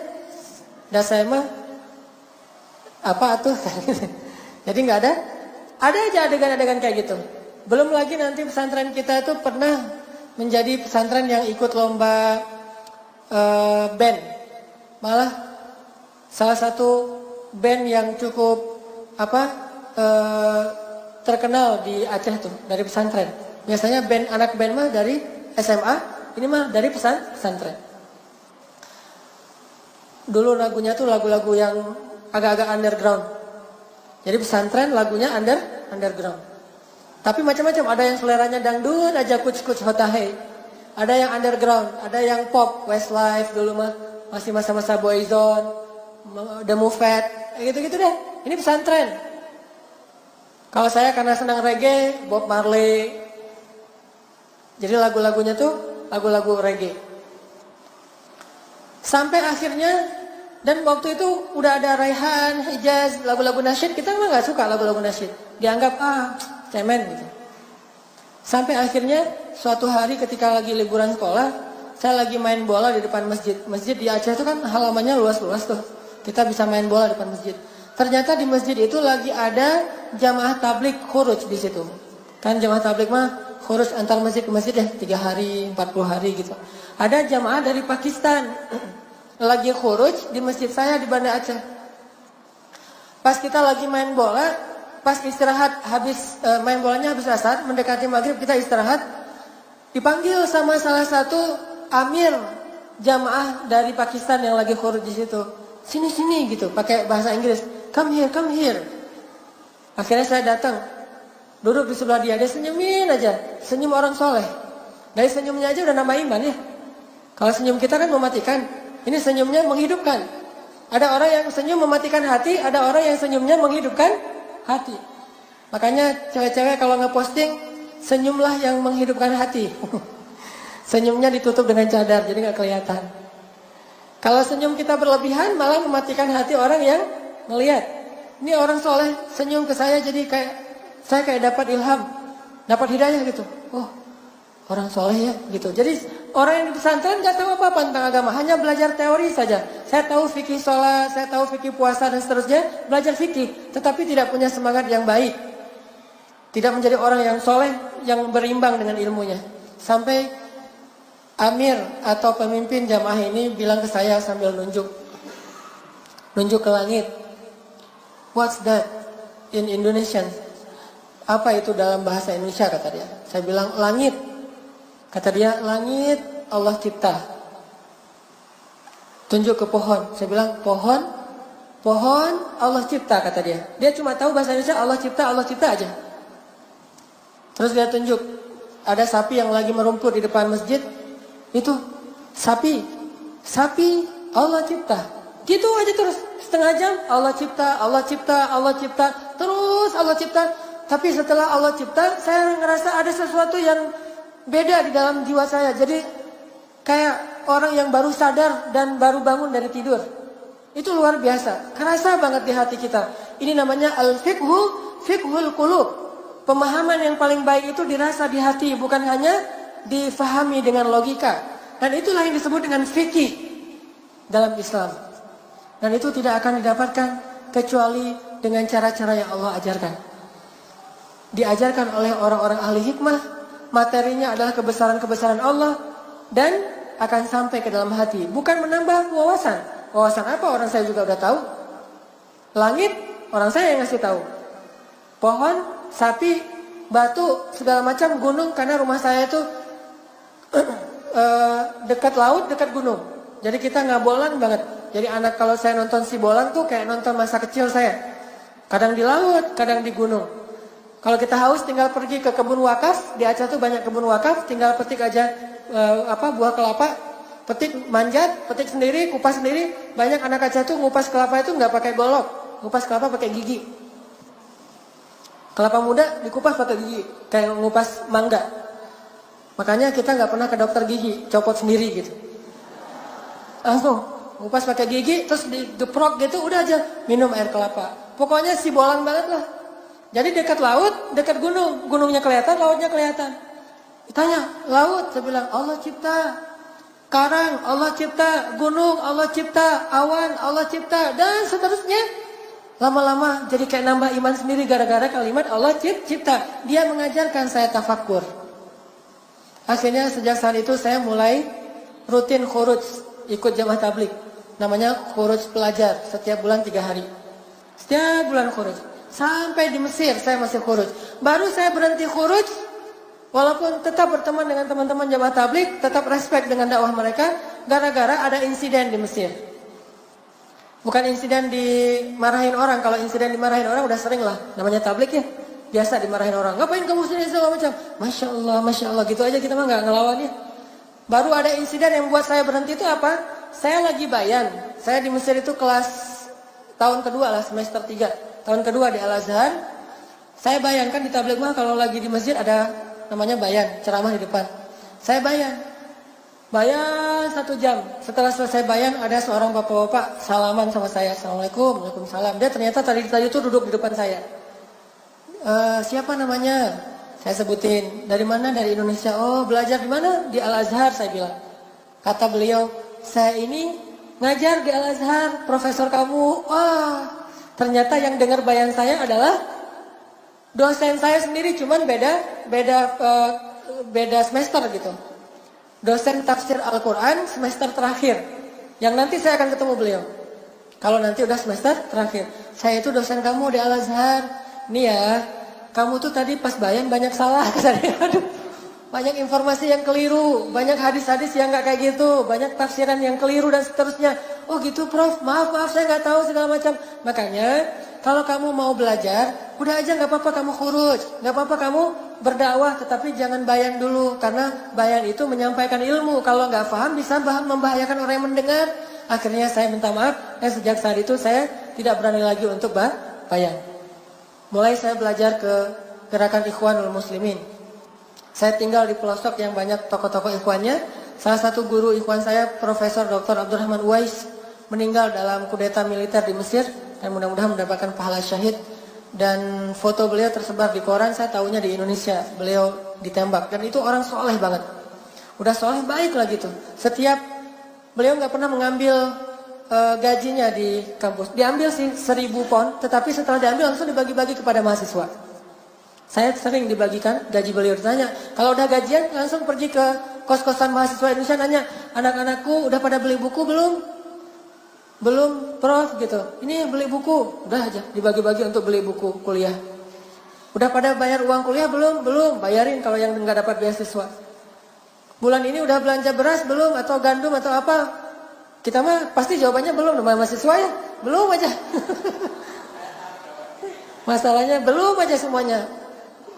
Dan saya mah apa tuh? Jadi nggak ada. Ada aja adegan-adegan kayak gitu. Belum lagi nanti pesantren kita itu pernah menjadi pesantren yang ikut lomba band. Malah salah satu band yang cukup terkenal di Aceh tuh dari pesantren. Biasanya anak band mah dari SMA, ini mah dari pesantren. Dulu lagunya tuh lagu-lagu yang agak-agak underground. Jadi pesantren lagunya underground. Tapi macam-macam, ada yang seleranya dangdut aja kuc-kuc hotahe. Ada yang underground, ada yang pop, Westlife dulu mah masih masa-masa Boyzone, The Moved, gitu-gitu deh. Ini pesantren. Kalau saya karena senang reggae, Bob Marley. Jadi lagu-lagunya tuh lagu-lagu reggae. Sampai akhirnya Dan waktu itu udah ada Raihan, Hijaz, lagu-lagu nasyid. Kita memang gak suka lagu-lagu nasyid. Dianggap, cemen gitu. Sampai akhirnya suatu hari ketika lagi liburan sekolah, saya lagi main bola di depan masjid. Masjid di Aceh itu kan halamannya luas-luas tuh. Kita bisa main bola di depan masjid. Ternyata di masjid itu lagi ada jamaah tablik khuruj di situ. Kan jamaah tablik mah khuruj antar masjid ke masjid 3 hari, 40 hari gitu. Ada jamaah dari Pakistan lagi khuruj di masjid saya di Banda Aceh. Pas kita lagi main bola, pas istirahat habis main bolanya habis asar, mendekati maghrib kita istirahat, dipanggil sama salah satu amir jamaah dari Pakistan yang lagi khuruj di situ. Sini gitu, pakai bahasa Inggris. Come here. Akhirnya saya datang, duduk di sebelah dia senyumin aja, senyum orang soleh. Dari senyumnya aja udah nambah iman ya. Kalau senyum kita kan mematikan. Ini senyumnya menghidupkan. Ada orang yang senyum mematikan hati, ada orang yang senyumnya menghidupkan hati. Makanya cewek-cewek kalau ngeposting, senyumlah yang menghidupkan hati. Senyumnya ditutup dengan cadar, jadi gak kelihatan. Kalau senyum kita berlebihan, malah mematikan hati orang yang melihat. Ini orang soleh, senyum ke saya, jadi saya kayak dapat ilham, dapat hidayah gitu. Oh, orang soleh ya gitu. Jadi orang yang di pesantren gak tahu apa-apa tentang agama, hanya belajar teori saja. Saya tahu fikih sholat, saya tahu fikih puasa dan seterusnya, belajar fikih, tetapi tidak punya semangat yang baik. Tidak menjadi orang yang soleh, yang berimbang dengan ilmunya. Sampai amir atau pemimpin jamaah ini bilang ke saya sambil nunjuk ke langit. What's that in Indonesian? Apa itu dalam bahasa Indonesia, kata dia. Saya bilang langit. Kata dia, langit Allah cipta. Tunjuk ke pohon. Saya bilang, pohon Allah cipta, kata dia. Dia cuma tahu bahasa Indonesia Allah cipta aja. Terus dia tunjuk, ada sapi yang lagi merumput di depan masjid. Itu sapi Allah cipta. Gitu aja terus, setengah jam Allah cipta, terus Allah cipta. Tapi setelah Allah cipta, saya ngerasa ada sesuatu yang beda di dalam jiwa saya. Jadi kayak orang yang baru sadar dan baru bangun dari tidur. Itu luar biasa. Kerasa banget di hati kita. Ini namanya fiqhul qulub. Pemahaman yang paling baik itu dirasa di hati, bukan hanya difahami dengan logika. Dan itulah yang disebut dengan fikih dalam Islam. Dan itu tidak akan didapatkan kecuali dengan cara-cara yang Allah ajarkan. Diajarkan oleh orang-orang ahli hikmah. Materinya adalah kebesaran-kebesaran Allah dan akan sampai ke dalam hati. Bukan menambah wawasan. Wawasan apa? Orang saya juga udah tahu. Langit, orang saya yang ngasih tahu. Pohon, sapi, batu, segala macam, gunung. Karena rumah saya itu dekat laut, dekat gunung. Jadi kita ngabolan banget. Jadi anak kalau saya nonton si bolang tuh kayak nonton masa kecil saya. Kadang di laut, kadang di gunung. Kalau kita haus tinggal pergi ke kebun wakaf. Di Aceh tuh banyak kebun wakaf. Tinggal petik aja buah kelapa. Petik, manjat, petik sendiri, kupas sendiri. Banyak anak Aceh tuh ngupas kelapa itu nggak pakai golok. Ngupas kelapa pakai gigi. Kelapa muda dikupas pakai gigi. Kayak ngupas mangga. Makanya kita nggak pernah ke dokter gigi. Copot sendiri gitu. Langsung ngupas pakai gigi. Terus digeprok gitu udah aja. Minum air kelapa. Pokoknya si bolang banget lah. Jadi dekat laut, dekat gunung. Gunungnya kelihatan, lautnya kelihatan. Ditanya, laut, saya bilang Allah cipta. Karang, Allah cipta. Gunung, Allah cipta. Awan, Allah cipta. Dan seterusnya. Lama-lama jadi kayak nambah iman sendiri gara-gara kalimat Allah cipta. Dia mengajarkan saya tafakur. Akhirnya sejak saat itu saya mulai rutin khuruj. Ikut jamaah tablik. Namanya khuruj pelajar. Setiap bulan 3 hari. Setiap bulan khuruj. Sampai di Mesir saya masih khuruj. Baru saya berhenti khuruj, walaupun tetap berteman dengan teman-teman jamaah tablik, tetap respect dengan dakwah mereka, gara-gara ada insiden di Mesir. Bukan insiden dimarahin orang. Kalau insiden dimarahin orang udah sering lah. Namanya tablik ya, biasa dimarahin orang. Ngapain kamu sini segala macam? Masya Allah gitu aja, kita mah gak ngelawan ya. Baru ada insiden yang buat saya berhenti itu apa? Saya lagi bayan. Saya di Mesir itu kelas tahun kedua lah, semester 3. Tahun kedua di Al-Azhar. Saya bayangkan di tabligh mah kalau lagi di masjid ada namanya bayan, ceramah di depan. Saya bayan. Bayan 1 jam. Setelah selesai bayan ada seorang bapak-bapak salaman sama saya. Assalamualaikum, waalaikumsalam. Dia ternyata tadi itu duduk di depan saya. Siapa namanya? Saya sebutin. Dari mana? Dari Indonesia. Oh, belajar di mana? Di Al-Azhar, saya bilang. Kata beliau, saya ini ngajar di Al-Azhar, profesor kamu. Wah, ternyata yang dengar bayan saya adalah dosen saya sendiri, cuman beda semester gitu. Dosen tafsir Al-Quran semester terakhir. Yang nanti saya akan ketemu beliau. Kalau nanti udah semester terakhir. Saya itu dosen kamu di Al-Azhar. Nih ya, kamu tuh tadi pas bayan banyak salah. Aduh, banyak informasi yang keliru. Banyak hadis-hadis yang gak kayak gitu. Banyak tafsiran yang keliru dan seterusnya. Oh gitu Prof, maaf saya gak tahu segala macam. Makanya kalau kamu mau belajar, udah aja gak apa-apa kamu khuruj. Gak apa-apa kamu berdakwah, tetapi jangan bayan dulu. Karena bayan itu menyampaikan ilmu. Kalau gak paham bisa membahayakan orang yang mendengar. Akhirnya saya minta maaf. Dan sejak saat itu saya tidak berani lagi untuk bayan. Mulai saya belajar ke gerakan Ikhwanul Muslimin. Saya tinggal di pelosok yang banyak tokoh-tokoh ikhwannya. Salah satu guru ikhwan saya, Profesor Dr. Abdurrahman Uwais, meninggal dalam kudeta militer di Mesir. Dan mudah-mudahan mendapatkan pahala syahid. Dan foto beliau tersebar di koran, saya tahunya di Indonesia. Beliau ditembak. Dan itu orang soleh banget. Udah soleh baik lah gitu. Setiap, beliau gak pernah mengambil gajinya di kampus. Diambil sih 1.000 pon, tetapi setelah diambil langsung dibagi-bagi kepada mahasiswa. Saya sering dibagikan gaji beliau. Ditanya, kalau udah gajian langsung pergi ke kos-kosan mahasiswa Indonesia, nanya, anak-anakku udah pada beli buku belum? Belum Prof gitu. Ini beli buku. Udah aja dibagi-bagi untuk beli buku kuliah. Udah pada bayar uang kuliah belum? Belum. Bayarin kalau yang nggak dapat beasiswa. Bulan ini udah belanja beras belum? Atau gandum atau apa? Kita mah pasti jawabannya belum. Namanya mahasiswa ya. Belum aja. Masalahnya belum aja semuanya.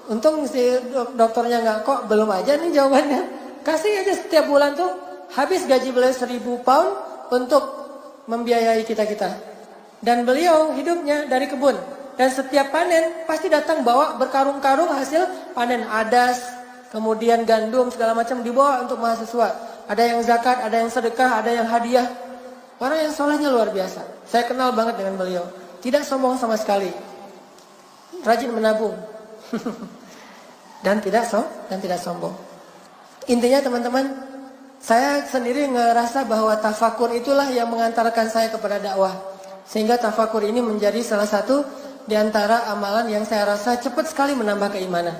Untung si dokternya nggak kok belum aja nih jawabannya. Kasih aja setiap bulan tuh habis gaji beliau 1.000 pound untuk membiayai kita-kita. Dan beliau hidupnya dari kebun. Dan setiap panen pasti datang bawa berkarung-karung hasil panen. Adas, kemudian gandum, segala macam dibawa untuk mahasiswa. Ada yang zakat, ada yang sedekah, ada yang hadiah. Orang yang solehnya luar biasa. Saya kenal banget dengan beliau. Tidak sombong sama sekali. Rajin menabung. dan tidak sombong. Intinya teman-teman, saya sendiri ngerasa bahwa tafakur itulah yang mengantarkan saya kepada dakwah. Sehingga tafakur ini menjadi salah satu di antara amalan yang saya rasa cepat sekali menambah keimanan.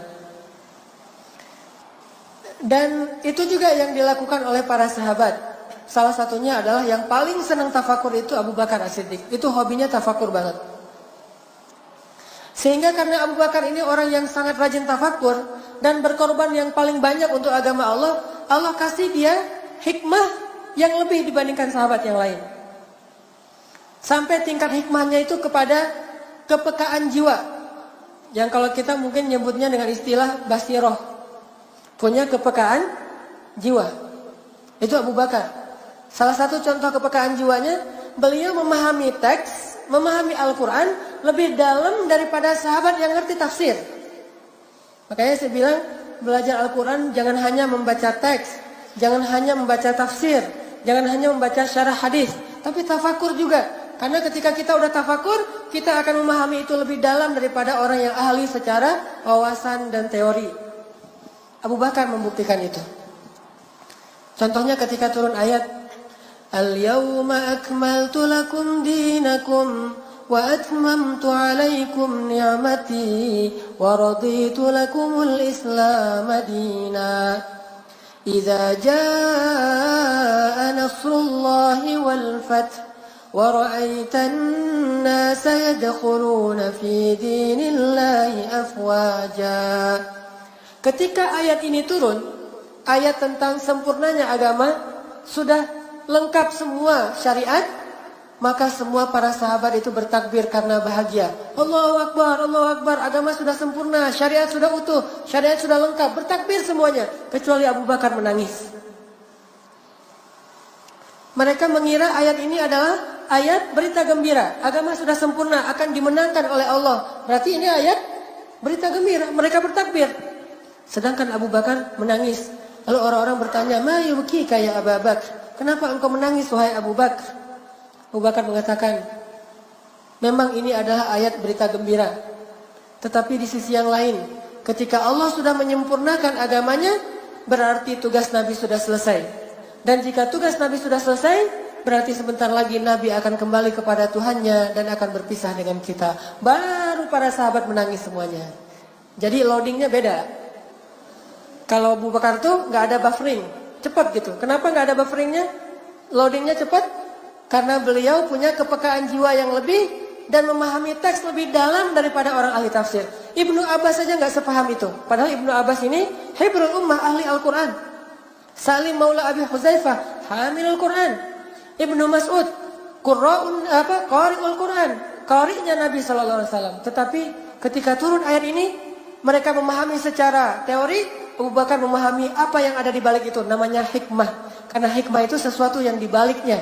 Dan itu juga yang dilakukan oleh para sahabat. Salah satunya adalah yang paling senang tafakur itu Abu Bakar As-Siddiq. Itu hobinya tafakur banget. Sehingga karena Abu Bakar ini orang yang sangat rajin tafakur dan berkorban yang paling banyak untuk agama Allah, Allah kasih dia hikmah yang lebih dibandingkan sahabat yang lain. Sampai tingkat hikmahnya itu kepada kepekaan jiwa. Yang kalau kita mungkin nyebutnya dengan istilah basiroh. Punya kepekaan jiwa. Itu Abu Bakar. Salah satu contoh kepekaan jiwanya, beliau memahami teks, memahami Al-Quran lebih dalam daripada sahabat yang ngerti tafsir. Makanya saya bilang, belajar Al-Quran jangan hanya membaca teks, jangan hanya membaca tafsir, jangan hanya membaca syarah hadis, tapi tafakur juga. Karena ketika kita udah tafakur, kita akan memahami itu lebih dalam daripada orang yang ahli secara wawasan dan teori. Abu Bakar membuktikan itu. Contohnya ketika turun ayat, Al-yawma akmaltu lakum dinakum wa atmamtu alaikum ni'mati wa raditu lakumul islam dina. Idza jaa nasrullahi wal fath wa ra'aitan nasa yadkhuluna fi dinillahi afwaja. Ketika ayat ini turun, ayat tentang sempurnanya agama, sudah lengkap semua syariat, maka semua para sahabat itu bertakbir karena bahagia. Allahu Akbar, Allahu Akbar, agama sudah sempurna, syariat sudah utuh, syariat sudah lengkap, bertakbir semuanya. Kecuali Abu Bakar menangis. Mereka mengira ayat ini adalah ayat berita gembira. Agama sudah sempurna, akan dimenangkan oleh Allah. Berarti ini ayat berita gembira, mereka bertakbir. Sedangkan Abu Bakar menangis. Lalu orang-orang bertanya, "Ma yubkika ya Abu Bakar? Kenapa engkau menangis wahai Abu Bakar?" Abu Bakar mengatakan, "Memang ini adalah ayat berita gembira. Tetapi di sisi yang lain, ketika Allah sudah menyempurnakan agamanya, berarti tugas Nabi sudah selesai. Dan jika tugas Nabi sudah selesai, berarti sebentar lagi Nabi akan kembali kepada Tuhannya dan akan berpisah dengan kita." Baru para sahabat menangis semuanya. Jadi loadingnya beda. Kalau Abu Bakar tuh nggak ada buffering, cepat gitu. Kenapa nggak ada bufferingnya? Loadingnya cepat karena beliau punya kepekaan jiwa yang lebih dan memahami teks lebih dalam daripada orang ahli tafsir. Ibnu Abbas saja nggak sepaham itu. Padahal Ibnu Abbas ini hibrul ummah, ahli Al-Quran. Salim Maula Abi Huzaifah, hamilul Quran. Ibnu Mas'ud, qari'ul Quran, qari'nya Nabi SAW. Tetapi ketika turun ayat ini, mereka memahami secara teori. Abu Bakar memahami apa yang ada di balik itu, namanya hikmah. Karena hikmah itu sesuatu yang di baliknya,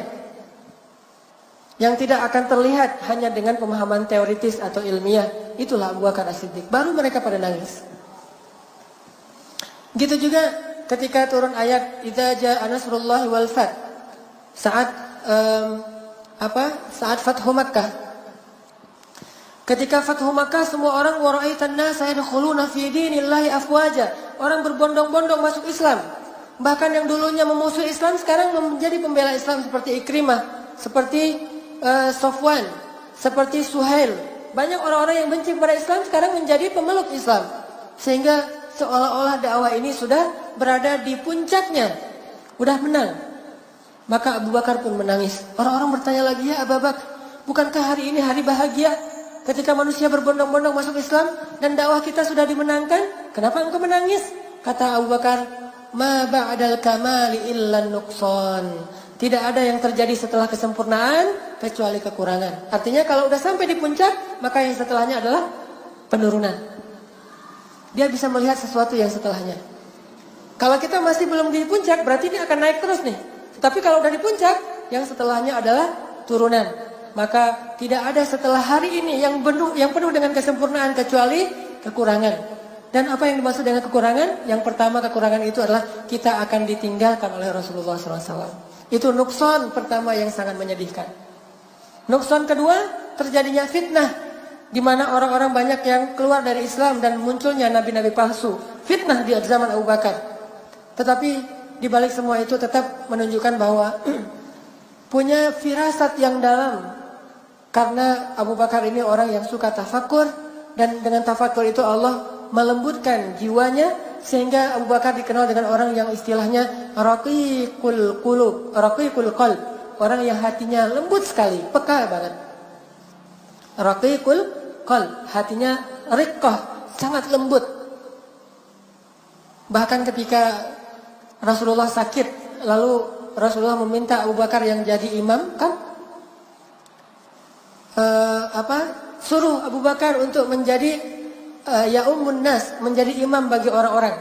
yang tidak akan terlihat hanya dengan pemahaman teoritis atau ilmiah. Itulah Abu Bakar As-Siddiq. Baru mereka pada nangis. Gitu juga ketika turun ayat idza jaa nasrullahi wal fath. Saat Fathu Makkah. Ketika Fathu Makkah, semua orang waraitan nasa yadkhuluna fi dinillahi afwaja. Orang berbondong-bondong masuk Islam. Bahkan yang dulunya memusuhi Islam sekarang menjadi pembela Islam seperti Ikrimah, seperti Sofwan, seperti Suhail. Banyak orang-orang yang benci kepada Islam sekarang menjadi pemeluk Islam. Sehingga seolah-olah dakwah ini sudah berada di puncaknya. Udah menang. Maka Abu Bakar pun menangis. Orang-orang bertanya lagi, "Ya Abu Bakar, bukankah hari ini hari bahagia? Ketika manusia berbondong-bondong masuk Islam dan dakwah kita sudah dimenangkan, kenapa engkau menangis?" Kata Abu Bakar, "Ma ba'dal kamali illa nuqsan." Tidak ada yang terjadi setelah kesempurnaan kecuali kekurangan. Artinya kalau udah sampai di puncak, maka yang setelahnya adalah penurunan. Dia bisa melihat sesuatu yang setelahnya. Kalau kita masih belum di puncak, berarti ini akan naik terus nih. Tapi kalau udah di puncak, yang setelahnya adalah turunan. Maka tidak ada setelah hari ini yang penuh dengan kesempurnaan kecuali kekurangan. Dan apa yang dimaksud dengan kekurangan? Yang pertama, kekurangan itu adalah kita akan ditinggalkan oleh Rasulullah SAW. Itu nukson pertama yang sangat menyedihkan. Nukson kedua, terjadinya fitnah, di mana orang-orang banyak yang keluar dari Islam dan munculnya nabi-nabi palsu. Fitnah di zaman Abu Bakar. Tetapi di balik semua itu tetap menunjukkan bahwa punya firasat yang dalam. Karena Abu Bakar ini orang yang suka tafakur, dan dengan tafakur itu Allah melembutkan jiwanya sehingga Abu Bakar dikenal dengan orang yang istilahnya raqiqul qulub, raqiqul qalb, orang yang hatinya lembut sekali, peka banget. Raqiqul qalb, hatinya riqqah, sangat lembut. Bahkan ketika Rasulullah sakit, lalu Rasulullah meminta Abu Bakar yang jadi imam, kan? Suruh Abu Bakar untuk menjadi ya'ummun nas, menjadi imam bagi orang-orang.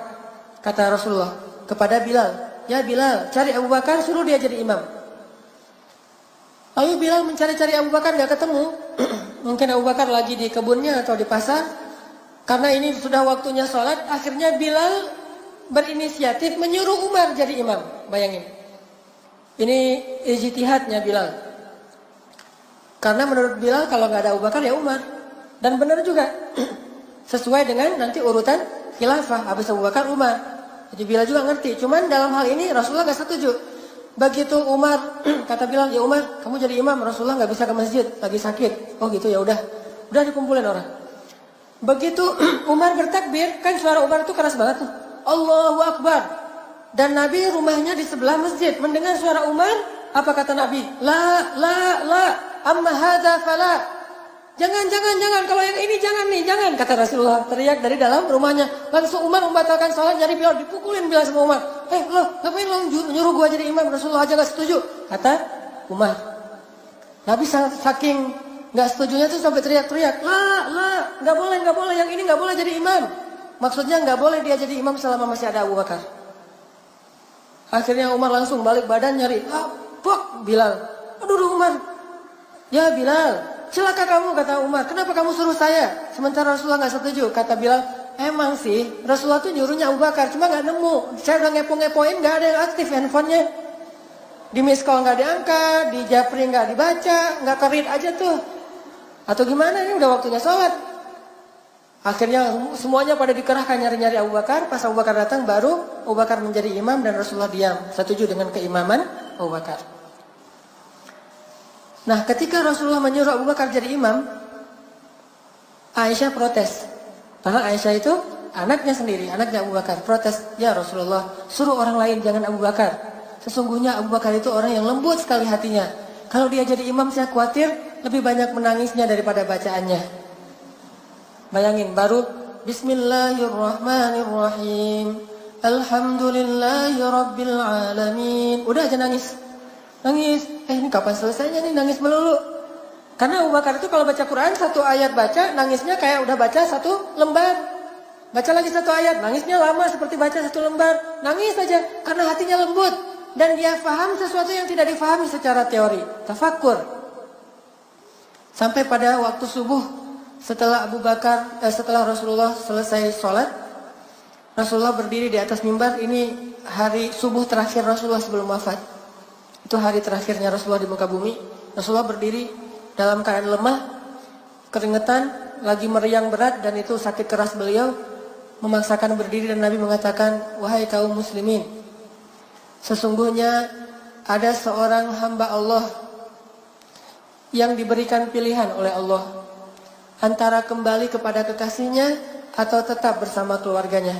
Kata Rasulullah kepada Bilal, "Ya Bilal, cari Abu Bakar, suruh dia jadi imam." Lalu Bilal mencari-cari Abu Bakar, gak ketemu. Mungkin Abu Bakar lagi di kebunnya atau di pasar. Karena ini sudah waktunya sholat, akhirnya Bilal berinisiatif menyuruh Umar jadi imam. Bayangin, ini ijtihadnya Bilal. Karena menurut Bilal kalau nggak ada Abu Bakar ya Umar. Dan benar juga. Sesuai dengan nanti urutan khilafah. Habis Abu Bakar Umar. Jadi Bilal juga ngerti. Cuman dalam hal ini Rasulullah nggak setuju. Begitu Umar, kata Bilal, "Ya Umar, kamu jadi imam. Rasulullah nggak bisa ke masjid, lagi sakit." Oh gitu, ya udah. Udah dikumpulin orang. Begitu Umar bertakbir, kan suara Umar itu keras banget tuh. Allahu Akbar. Dan Nabi rumahnya di sebelah masjid. Mendengar suara Umar, apa kata Nabi? La. Amma hadza fala. Jangan. Kalau yang ini jangan nih, jangan. Kata Rasulullah teriak dari dalam rumahnya. Langsung Umar membatalkan sholat, nyari Bilal, dipukulin Bilal sama Umar. Lo, ngapain lo nyuruh gua jadi imam? Rasulullah aja gak setuju. Kata Umar. Nabi saking gak setujunya tuh sampai teriak-teriak. La, gak boleh. Yang ini gak boleh jadi imam. Maksudnya gak boleh dia jadi imam selama masih ada Abu Bakar. Akhirnya Umar langsung balik badan nyari. Pok Bilal. Aduh Umar. Ya Bilal, celaka kamu, kata Umar. Kenapa kamu suruh saya? Sementara Rasulullah gak setuju. Kata Bilal, emang sih Rasulullah tuh nyuruhnya Abu Bakar, cuma nggak nemu. Saya udah ngepo-ngepoin nggak ada yang aktif handphonenya. Di miss call nggak diangkat, di japri nggak dibaca, nggak kerit aja tuh. Atau gimana, ini udah waktunya sholat. Akhirnya semuanya pada dikerahkan nyari-nyari Abu Bakar. Pas Abu Bakar datang baru Abu Bakar menjadi imam dan Rasulullah diam. Setuju dengan keimaman Abu Bakar. Nah, ketika Rasulullah menyuruh Abu Bakar jadi imam, Aisyah protes. Padahal Aisyah itu anaknya sendiri, anaknya Abu Bakar. Protes, ya Rasulullah, suruh orang lain, jangan Abu Bakar. Sesungguhnya Abu Bakar itu orang yang lembut sekali hatinya. Kalau dia jadi imam, saya khawatir lebih banyak menangisnya daripada bacaannya. Bayangin, baru Bismillahirrahmanirrahim, Alhamdulillahi Rabbil Alamin. Udah aja nangis. Nangis, ini kapan selesainya nih, nangis melulu. Karena Abu Bakar itu kalau baca Quran, satu ayat baca, nangisnya kayak udah baca satu lembar. Baca lagi satu ayat, nangisnya lama seperti baca satu lembar. Nangis aja, karena hatinya lembut. Dan dia paham sesuatu yang tidak difahami secara teori. Tafakkur. Sampai pada waktu subuh, setelah setelah Rasulullah selesai sholat, Rasulullah berdiri di atas mimbar. Ini hari subuh terakhir Rasulullah sebelum wafat. Itu hari terakhirnya Rasulullah di muka bumi. Rasulullah berdiri dalam keadaan lemah, keringetan, lagi meriang berat, dan itu sakit keras beliau memaksakan berdiri, dan Nabi mengatakan, wahai kaum muslimin, sesungguhnya ada seorang hamba Allah yang diberikan pilihan oleh Allah antara kembali kepada kekasihnya atau tetap bersama keluarganya.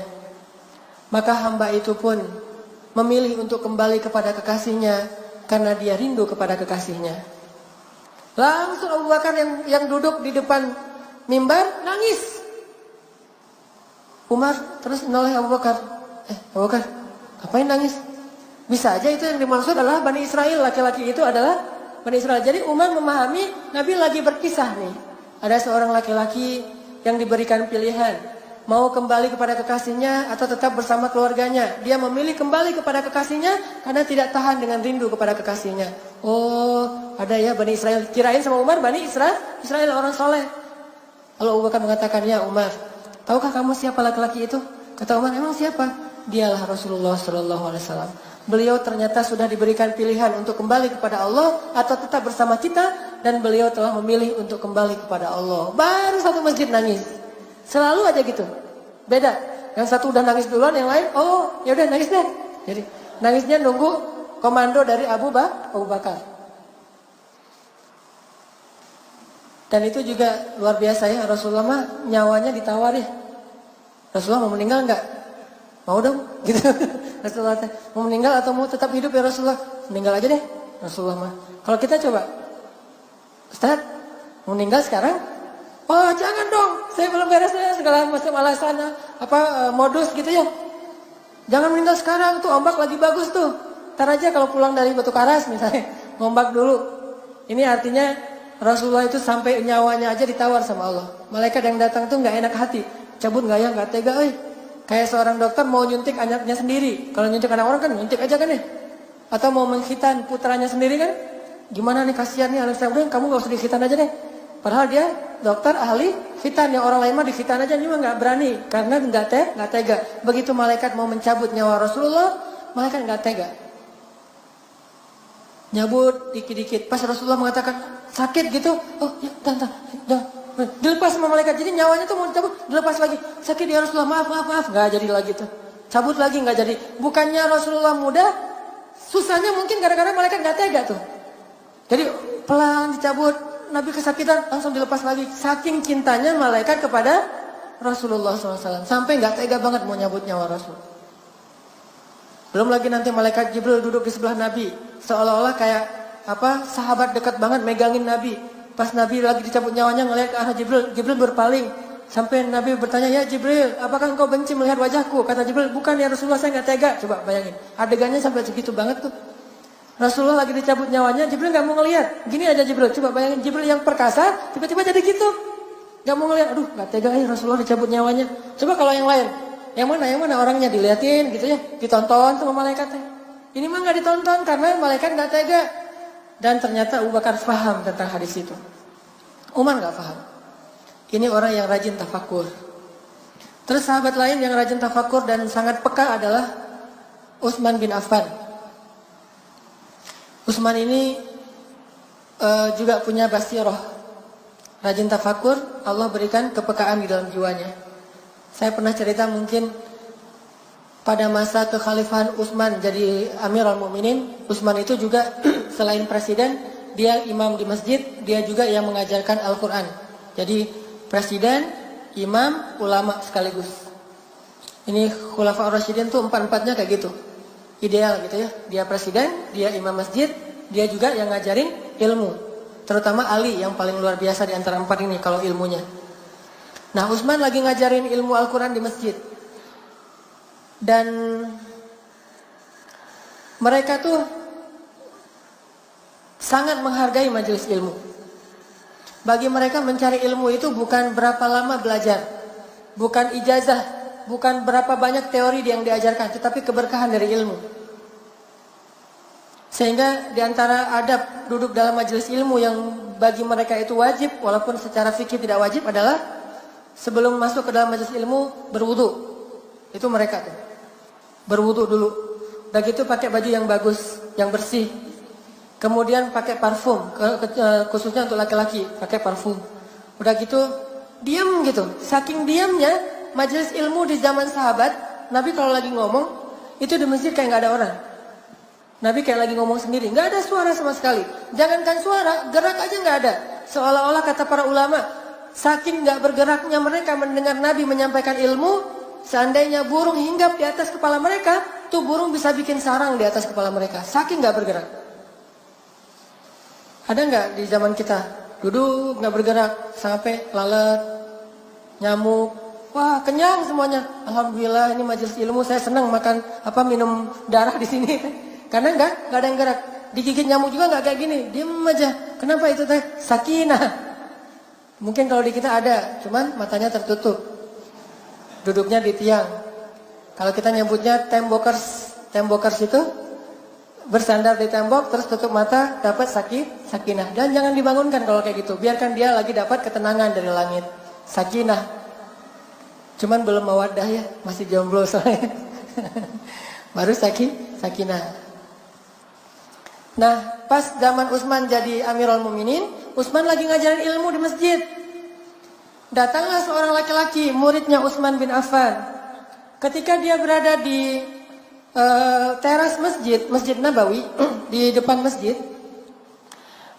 Maka hamba itu pun memilih untuk kembali kepada kekasihnya karena dia rindu kepada kekasihnya. Langsung Abu Bakar yang duduk di depan mimbar nangis. Umar terus noleh Abu Bakar. Abu Bakar, ngapain nangis? Bisa aja itu yang dimaksud adalah Bani Israel. Laki-laki itu adalah Bani Israel. Jadi Umar memahami Nabi lagi berkisah nih. Ada seorang laki-laki yang diberikan pilihan. Mau kembali kepada kekasihnya atau tetap bersama keluarganya. Dia memilih kembali kepada kekasihnya karena tidak tahan dengan rindu kepada kekasihnya. Oh, ada ya Bani Israel. Kirain sama Umar Bani Israel orang soleh. Lalu Abu Bakar mengatakan, ya Umar, tahukah kamu siapa laki-laki itu? Kata Umar, emang siapa? Dialah Rasulullah SAW. Beliau ternyata sudah diberikan pilihan untuk kembali kepada Allah atau tetap bersama kita, dan beliau telah memilih untuk kembali kepada Allah. Baru satu masjid nangis. Selalu aja gitu. Beda. Yang satu udah nangis duluan, yang lain, oh ya udah nangis deh. Jadi nangisnya nunggu komando dari Abu Bakar. Dan itu juga luar biasa ya, Rasulullah mah nyawanya ditawari. Rasulullah mau meninggal enggak? Mau dong, gitu. Rasulullah mau meninggal atau mau tetap hidup ya Rasulullah? Meninggal aja deh, Rasulullah mah. Kalau kita coba, Ustaz, mau meninggal sekarang? Oh jangan dong, saya belum beres ya, segala macam alasan modus gitu ya. Jangan meninggal sekarang, tuh ombak lagi bagus tuh. Ntar aja kalau pulang dari Batu Karas misalnya, ngombak dulu. Ini artinya Rasulullah itu sampai nyawanya aja ditawar sama Allah. Malaikat yang datang tuh nggak enak hati, cabut nggak ya, nggak tega, Kayak seorang dokter mau nyuntik anaknya sendiri. Kalau nyuntik anak orang kan nyuntik aja kan ya. Atau mau mengkhitan putranya sendiri kan. Gimana nih, kasihan nih anak saya, udah kamu gak usah dikhitan aja deh. Padahal dia dokter ahli khitan, yang orang lain mah dikhitan aja, dia mah nggak berani karena nggak tega. Begitu malaikat mau mencabut nyawa Rasulullah, malaikat nggak tega. Nyabut dikit-dikit. Pas Rasulullah mengatakan sakit gitu, oh ya, dah. Dilepas sama malaikat. Jadi nyawanya tuh mau dicabut, dilepas lagi. Sakit ya Rasulullah, maaf. Nggak jadi lagi tuh. Cabut lagi, nggak jadi. Bukannya Rasulullah mudah, susahnya mungkin gara-gara malaikat nggak tega tuh. Jadi pelan dicabut, Nabi kesakitan, langsung dilepas lagi. Saking cintanya malaikat kepada Rasulullah SAW. Sampai nggak tega banget mau nyabut nyawa Rasul. Belum lagi nanti malaikat Jibril duduk di sebelah Nabi. Seolah-olah kayak sahabat dekat banget megangin Nabi. Pas Nabi lagi dicabut nyawanya ngelihat ke arah Jibril. Jibril berpaling. Sampai Nabi bertanya, ya Jibril, apakah engkau benci melihat wajahku? Kata Jibril, bukan ya Rasulullah, saya nggak tega. Coba bayangin, adegannya sampai segitu banget tuh. Rasulullah lagi dicabut nyawanya, Jibril gak mau ngelihat. Gini aja Jibril, coba bayangin Jibril yang perkasa, tiba-tiba jadi gitu. Gak mau ngelihat, aduh gak tega ya Rasulullah dicabut nyawanya. Coba kalau yang lain, yang mana orangnya diliatin gitu ya, ditonton sama malaikatnya. Ini mah gak ditonton karena malaikat gak tega. Dan ternyata Abu Bakar paham tentang hadis itu. Umar gak paham. Ini orang yang rajin tafakur. Terus sahabat lain yang rajin tafakur dan sangat peka adalah Utsman bin Affan. Utsman ini juga punya basirah, rajin tafakur, Allah berikan kepekaan di dalam jiwanya. Saya pernah cerita mungkin pada masa kekhalifahan Utsman jadi Amirul Mukminin, Utsman itu juga selain presiden, dia imam di masjid, dia juga yang mengajarkan Al-Quran. Jadi presiden, imam, ulama sekaligus. Ini Khulafaur Rasyidin tuh empat-empatnya kayak gitu. Ideal gitu ya. Dia presiden, dia imam masjid, dia juga yang ngajarin ilmu. Terutama Ali yang paling luar biasa di antara empat ini kalau ilmunya. Nah, Utsman lagi ngajarin ilmu Al-Quran di masjid. Dan mereka tuh sangat menghargai majelis ilmu. Bagi mereka mencari ilmu itu bukan berapa lama belajar, bukan ijazah, bukan berapa banyak teori yang diajarkan, tetapi keberkahan dari ilmu. Sehingga di antara adab duduk dalam majelis ilmu yang bagi mereka itu wajib, walaupun secara fikih tidak wajib, adalah sebelum masuk ke dalam majelis ilmu berwudu. Itu mereka tuh berwudu dulu. Udah gitu pakai baju yang bagus, yang bersih. Kemudian pakai parfum, khususnya untuk laki-laki, pakai parfum. Udah gitu diam gitu. Saking diamnya majelis ilmu di zaman sahabat, Nabi kalau lagi ngomong itu di masjid kayak nggak ada orang. Nabi kayak lagi ngomong sendiri, nggak ada suara sama sekali. Jangankan suara, gerak aja nggak ada. Seolah-olah kata para ulama, saking nggak bergeraknya mereka mendengar Nabi menyampaikan ilmu, seandainya burung hinggap di atas kepala mereka, tuh burung bisa bikin sarang di atas kepala mereka. Saking nggak bergerak. Ada nggak di zaman kita duduk nggak bergerak sampai lalat, nyamuk, wah kenyang semuanya. Alhamdulillah ini majelis ilmu, saya senang makan minum darah di sini. Karena nggak ada yang gerak. Digigit nyamuk juga nggak kayak gini, diem aja. Kenapa itu teh? Sakinah. Mungkin kalau di kita ada, cuman matanya tertutup, duduknya di tiang. Kalau kita nyebutnya tembokers itu bersandar di tembok terus tutup mata, dapat sakinah. Dan jangan dibangunkan kalau kayak gitu. Biarkan dia lagi dapat ketenangan dari langit. Sakinah. Cuman belum mawaddah ya, masih jomblo soalnya. Baru sakinah. Nah, pas zaman Utsman jadi Amirul Mukminin, Utsman lagi ngajarin ilmu di masjid. Datanglah seorang laki-laki, muridnya Utsman bin Affan. Ketika dia berada di teras Masjid Nabawi, di depan masjid,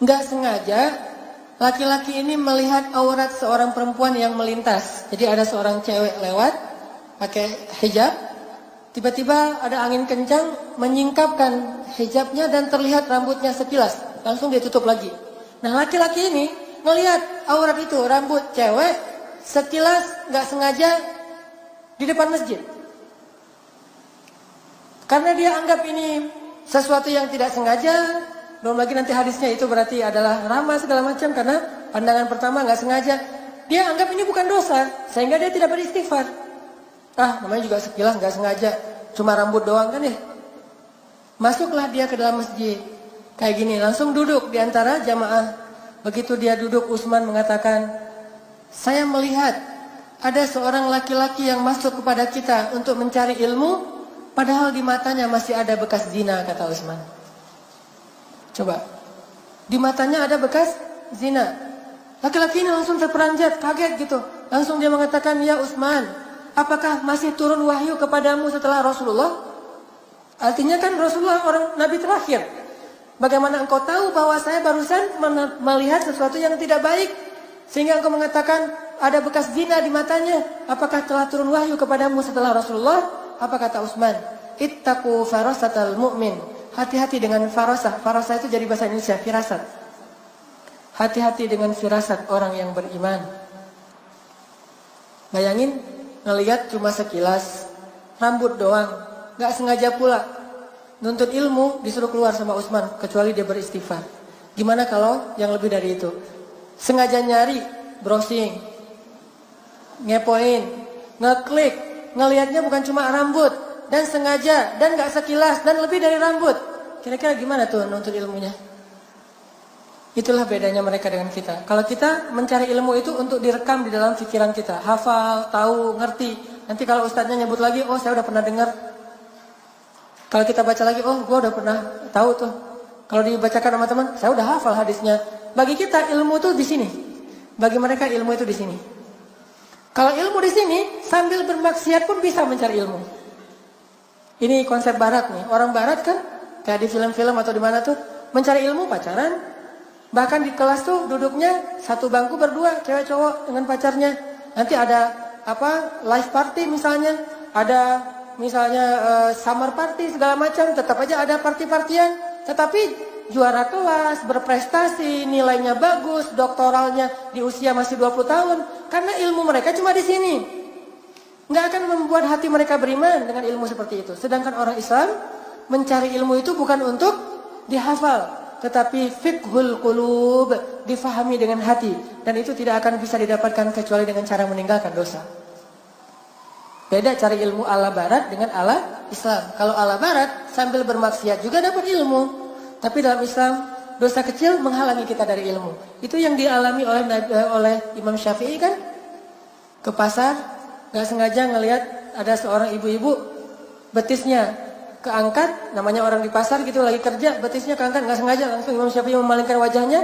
nggak sengaja laki-laki ini melihat aurat seorang perempuan yang melintas. Jadi ada seorang cewek lewat pakai hijab. Tiba-tiba ada angin kencang menyingkapkan hijabnya dan terlihat rambutnya sekilas. Langsung dia tutup lagi. Nah, laki-laki ini ngelihat aurat itu, rambut cewek sekilas nggak sengaja di depan masjid. Karena dia anggap ini sesuatu yang tidak sengaja, belum lagi nanti hadisnya itu berarti adalah ramah segala macam, karena pandangan pertama nggak sengaja. Dia anggap ini bukan dosa, sehingga dia tidak beristighfar. Namanya juga sekilas nggak sengaja, cuma rambut doang kan ya. Masuklah dia ke dalam masjid, kayak gini, langsung duduk di antara jamaah. Begitu dia duduk, Utsman mengatakan, saya melihat ada seorang laki-laki yang masuk kepada kita untuk mencari ilmu, padahal di matanya masih ada bekas zina, kata Utsman. Coba, di matanya ada bekas zina. Laki-laki ini langsung terperanjat, kaget gitu. Langsung dia mengatakan, ya Utsman, apakah masih turun wahyu kepadamu setelah Rasulullah? Artinya kan Rasulullah orang Nabi terakhir. Bagaimana engkau tahu bahwa saya barusan melihat sesuatu yang tidak baik, sehingga engkau mengatakan ada bekas zina di matanya? Apakah telah turun wahyu kepadamu setelah Rasulullah? Apa kata Utsman? Ittaqu farasatal mu'min. Hati-hati dengan farasah. Farasah itu jadi bahasa Indonesia firasat. Hati-hati dengan firasat orang yang beriman. Bayangin, ngelihat cuma sekilas, rambut doang, gak sengaja pula. Nuntut ilmu disuruh keluar sama Utsman, kecuali dia beristighfar. Gimana kalau yang lebih dari itu? Sengaja nyari, browsing, ngepoin, ngeklik, ngelihatnya bukan cuma rambut, dan sengaja, dan gak sekilas, dan lebih dari rambut. Kira-kira gimana tuh nuntut ilmunya? Itulah bedanya mereka dengan kita. Kalau kita mencari ilmu itu untuk direkam di dalam pikiran kita, hafal, tahu, ngerti. Nanti kalau ustadznya nyebut lagi, oh saya udah pernah dengar. Kalau kita baca lagi, oh gue udah pernah tahu tuh. Kalau dibacakan sama teman, saya udah hafal hadisnya. Bagi kita ilmu tuh di sini. Bagi mereka ilmu itu di sini. Kalau ilmu di sini, sambil bermaksiat pun bisa mencari ilmu. Ini konsep barat nih. Orang barat kan, kayak di film-film atau di mana tuh, mencari ilmu pacaran. Bahkan di kelas tuh duduknya satu bangku berdua, cewek cowok dengan pacarnya. Nanti ada live party misalnya, ada misalnya summer party segala macam, tetap aja ada party-partian. Tetapi juara kelas, berprestasi, nilainya bagus, doktoralnya di usia masih 20 tahun. Karena ilmu mereka cuma di sini. Nggak akan membuat hati mereka beriman dengan ilmu seperti itu. Sedangkan orang Islam mencari ilmu itu bukan untuk dihafal, tetapi fiqhul qulub, difahami dengan hati. Dan itu tidak akan bisa didapatkan kecuali dengan cara meninggalkan dosa. Beda cari ilmu ala barat dengan ala Islam. Kalau ala barat sambil bermaksiat juga dapat ilmu. Tapi dalam Islam dosa kecil menghalangi kita dari ilmu. Itu yang dialami oleh Imam Syafi'i kan. Ke pasar, gak sengaja ngelihat ada seorang ibu-ibu betisnya keangkat, namanya orang di pasar gitu lagi kerja, betisnya keangkat, gak sengaja langsung Imam Syafi'i memalingkan wajahnya,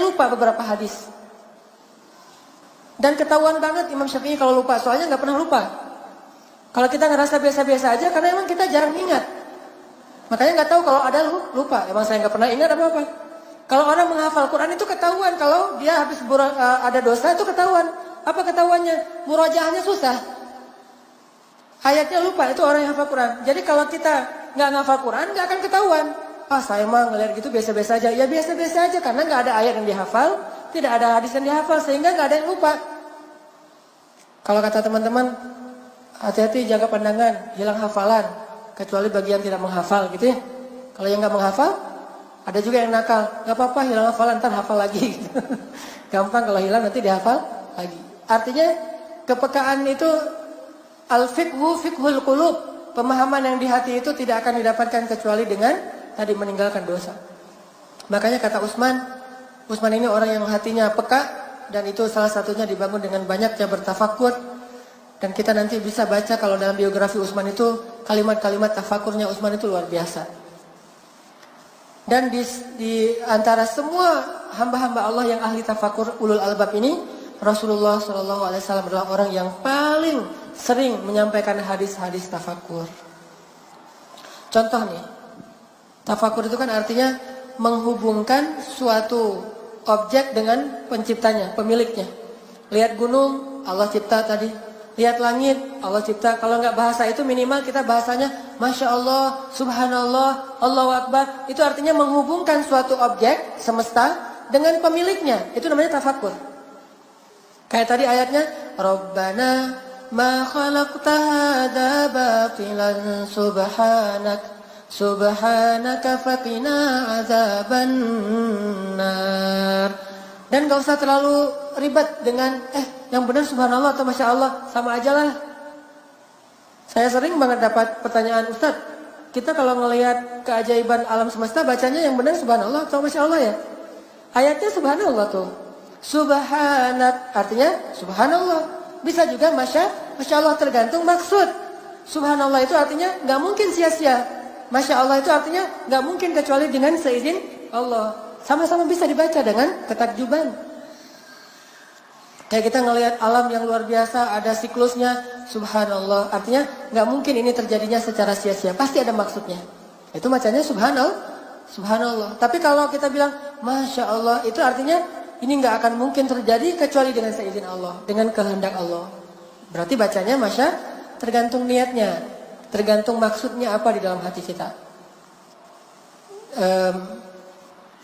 lupa beberapa hadis. Dan ketahuan banget Imam Syafi'i kalau lupa, soalnya gak pernah lupa. Kalau kita ngerasa biasa-biasa aja karena emang kita jarang ingat. Makanya nggak tahu kalau ada lupa. Emang saya nggak pernah ingat apa-apa. Kalau orang menghafal Quran itu ketahuan. Kalau dia habis ada dosa itu ketahuan. Apa ketahuannya? Murojaahnya susah. Ayatnya lupa, itu orang yang hafal Quran. Jadi kalau kita nggak ngafal Quran nggak akan ketahuan. Saya mah ngeliat gitu biasa-biasa aja. Ya biasa-biasa aja karena nggak ada ayat yang dihafal, tidak ada hadis yang dihafal sehingga nggak ada yang lupa. Kalau kata teman-teman, hati-hati jaga pandangan, hilang hafalan. Kecuali bagi yang tidak menghafal gitu ya. Kalau yang nggak menghafal, ada juga yang nakal. Nggak apa-apa, hilang hafalan, ntar hafal lagi. Gitu. Gampang kalau hilang nanti dihafal lagi. Artinya kepekaan itu al-fiqhu fiqhul qulub. Pemahaman yang di hati itu tidak akan didapatkan kecuali dengan tadi meninggalkan dosa. Makanya kata Utsman ini orang yang hatinya peka dan itu salah satunya dibangun dengan banyaknya bertafakur. Dan kita nanti bisa baca kalau dalam biografi Utsman itu kalimat-kalimat tafakurnya Utsman itu luar biasa. Dan di antara semua hamba-hamba Allah yang ahli tafakur ulul albab ini, Rasulullah SAW adalah orang yang paling sering menyampaikan hadis-hadis tafakur. Contoh nih, tafakur itu kan artinya menghubungkan suatu objek dengan penciptanya, pemiliknya. Lihat gunung, Allah cipta tadi. Lihat langit, Allah cipta. Kalau nggak bahasa itu minimal kita bahasanya Masya Allah, Subhanallah, Allahu Akbar. Itu artinya menghubungkan suatu objek semesta dengan pemiliknya. Itu namanya tafakur. Kayak tadi ayatnya, Rabbana ma khalaqta hadza batilan subhanaka faqina azaban nar. Dan gak usah terlalu ribet dengan yang benar subhanallah atau masya Allah, sama aja lah. Saya sering banget dapat pertanyaan, Ustadz, kita kalau ngelihat keajaiban alam semesta bacanya yang benar subhanallah atau masya Allah ya? Ayatnya subhanallah tuh. Subhanak artinya subhanallah. Bisa juga masya Allah, tergantung maksud. Subhanallah itu artinya gak mungkin sia-sia. Masya Allah itu artinya gak mungkin kecuali dengan seizin Allah. Sama-sama bisa dibaca dengan ketakjuban. Kayak kita ngelihat alam yang luar biasa, ada siklusnya, subhanallah. Artinya nggak mungkin ini terjadinya secara sia-sia, pasti ada maksudnya. Itu macamnya subhanallah. Tapi kalau kita bilang masya Allah, itu artinya ini nggak akan mungkin terjadi kecuali dengan seizin Allah, dengan kehendak Allah. Berarti bacanya masya, tergantung niatnya, tergantung maksudnya apa di dalam hati kita.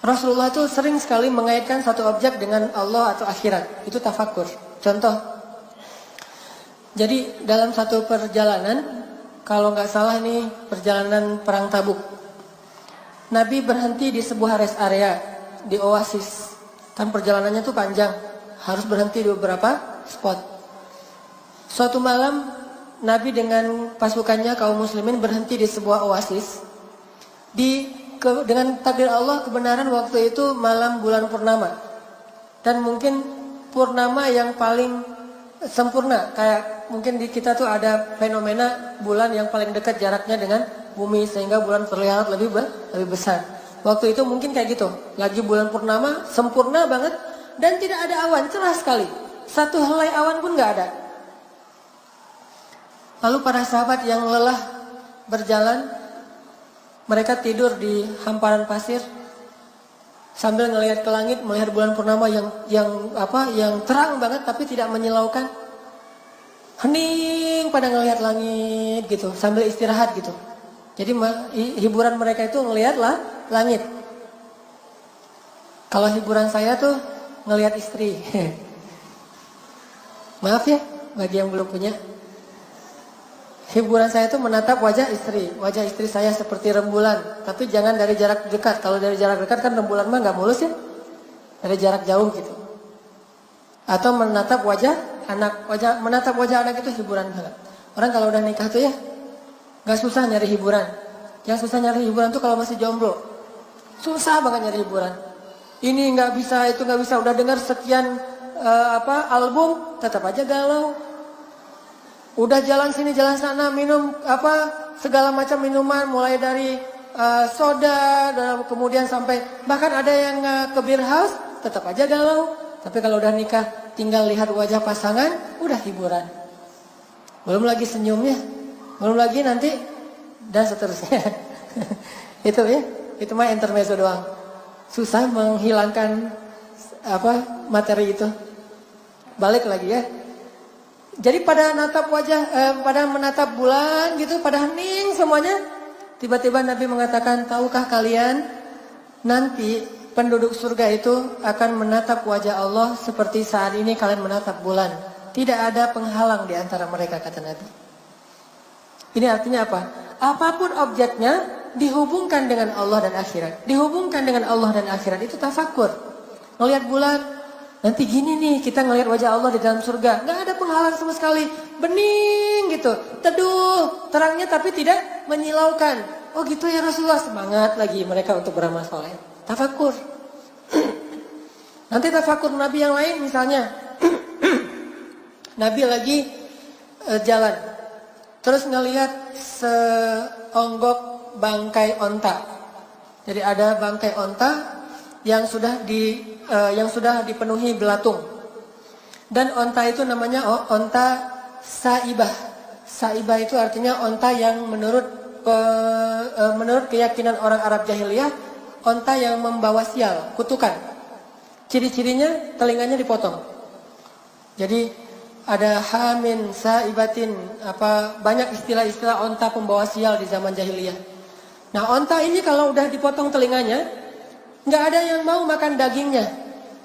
Rasulullah itu sering sekali mengaitkan satu objek dengan Allah atau akhirat. Itu tafakur. Contoh. Jadi dalam satu perjalanan, kalau nggak salah ini perjalanan perang Tabuk. Nabi berhenti di sebuah rest area, di oasis. Kan perjalanannya tuh panjang, harus berhenti di beberapa spot. Suatu malam, Nabi dengan pasukannya kaum muslimin berhenti di sebuah oasis. Dengan takdir Allah kebenaran waktu itu malam bulan purnama. Dan mungkin purnama yang paling sempurna. Kayak mungkin di kita tuh ada fenomena bulan yang paling dekat jaraknya dengan bumi sehingga bulan terlihat lebih besar. Waktu itu mungkin kayak gitu. Lagi bulan purnama, sempurna banget dan tidak ada awan, cerah sekali. Satu helai awan pun nggak ada. Lalu para sahabat yang lelah berjalan, mereka tidur di hamparan pasir sambil ngelihat ke langit, melihat bulan purnama yang terang banget tapi tidak menyilaukan. Hening pada ngelihat langit gitu, sambil istirahat gitu. Jadi hiburan mereka itu ngelihat langit. Kalau hiburan saya tuh ngelihat istri. Maaf ya, bagi yang belum punya. Hiburan saya tuh menatap wajah istri. Wajah istri saya seperti rembulan. Tapi jangan dari jarak dekat. Kalau dari jarak dekat kan rembulan mah gak mulus ya. Dari jarak jauh gitu. Atau menatap wajah anak. Menatap wajah anak itu hiburan banget. Orang kalau udah nikah tuh ya gak susah nyari hiburan. Yang susah nyari hiburan tuh kalau masih jomblo. Susah banget nyari hiburan. Ini gak bisa, itu gak bisa. Udah dengar sekian album, tetap aja galau. Udah jalan sini jalan sana minum segala macam minuman mulai dari soda dan kemudian sampai bahkan ada yang ke beer house tetap aja galau. Tapi kalau udah nikah tinggal lihat wajah pasangan udah hiburan. Belum lagi senyumnya, belum lagi nanti dan seterusnya. Itu ya, itu mah intermezzo doang. Susah menghilangkan materi itu. Balik lagi ya. Jadi pada menatap pada menatap bulan gitu, pada hening semuanya. Tiba-tiba Nabi mengatakan, tahukah kalian nanti penduduk surga itu akan menatap wajah Allah seperti saat ini kalian menatap bulan. Tidak ada penghalang di antara mereka, kata Nabi. Ini artinya apa? Apapun objeknya dihubungkan dengan Allah dan akhirat. Dihubungkan dengan Allah dan akhirat itu tafakur. Ngelihat bulan. Nanti gini nih, kita ngelihat wajah Allah di dalam surga. Gak ada penghalang sama sekali. Bening gitu. Teduh. Terangnya tapi tidak menyilaukan. Oh gitu ya Rasulullah. Semangat lagi mereka untuk beramal soleh. Tafakur. Nanti tafakur Nabi yang lain misalnya. Nabi lagi jalan. Terus ngelihat seonggok bangkai onta. Jadi ada bangkai onta yang sudah dipenuhi belatung. Dan onta itu namanya onta saibah. Saibah itu artinya onta yang menurut keyakinan orang Arab jahiliyah, onta yang membawa sial, kutukan. Ciri-cirinya telinganya dipotong. Jadi ada hamin, saibatin, banyak istilah-istilah onta pembawa sial di zaman jahiliyah. Nah, onta ini kalau udah dipotong telinganya, nggak ada yang mau makan dagingnya,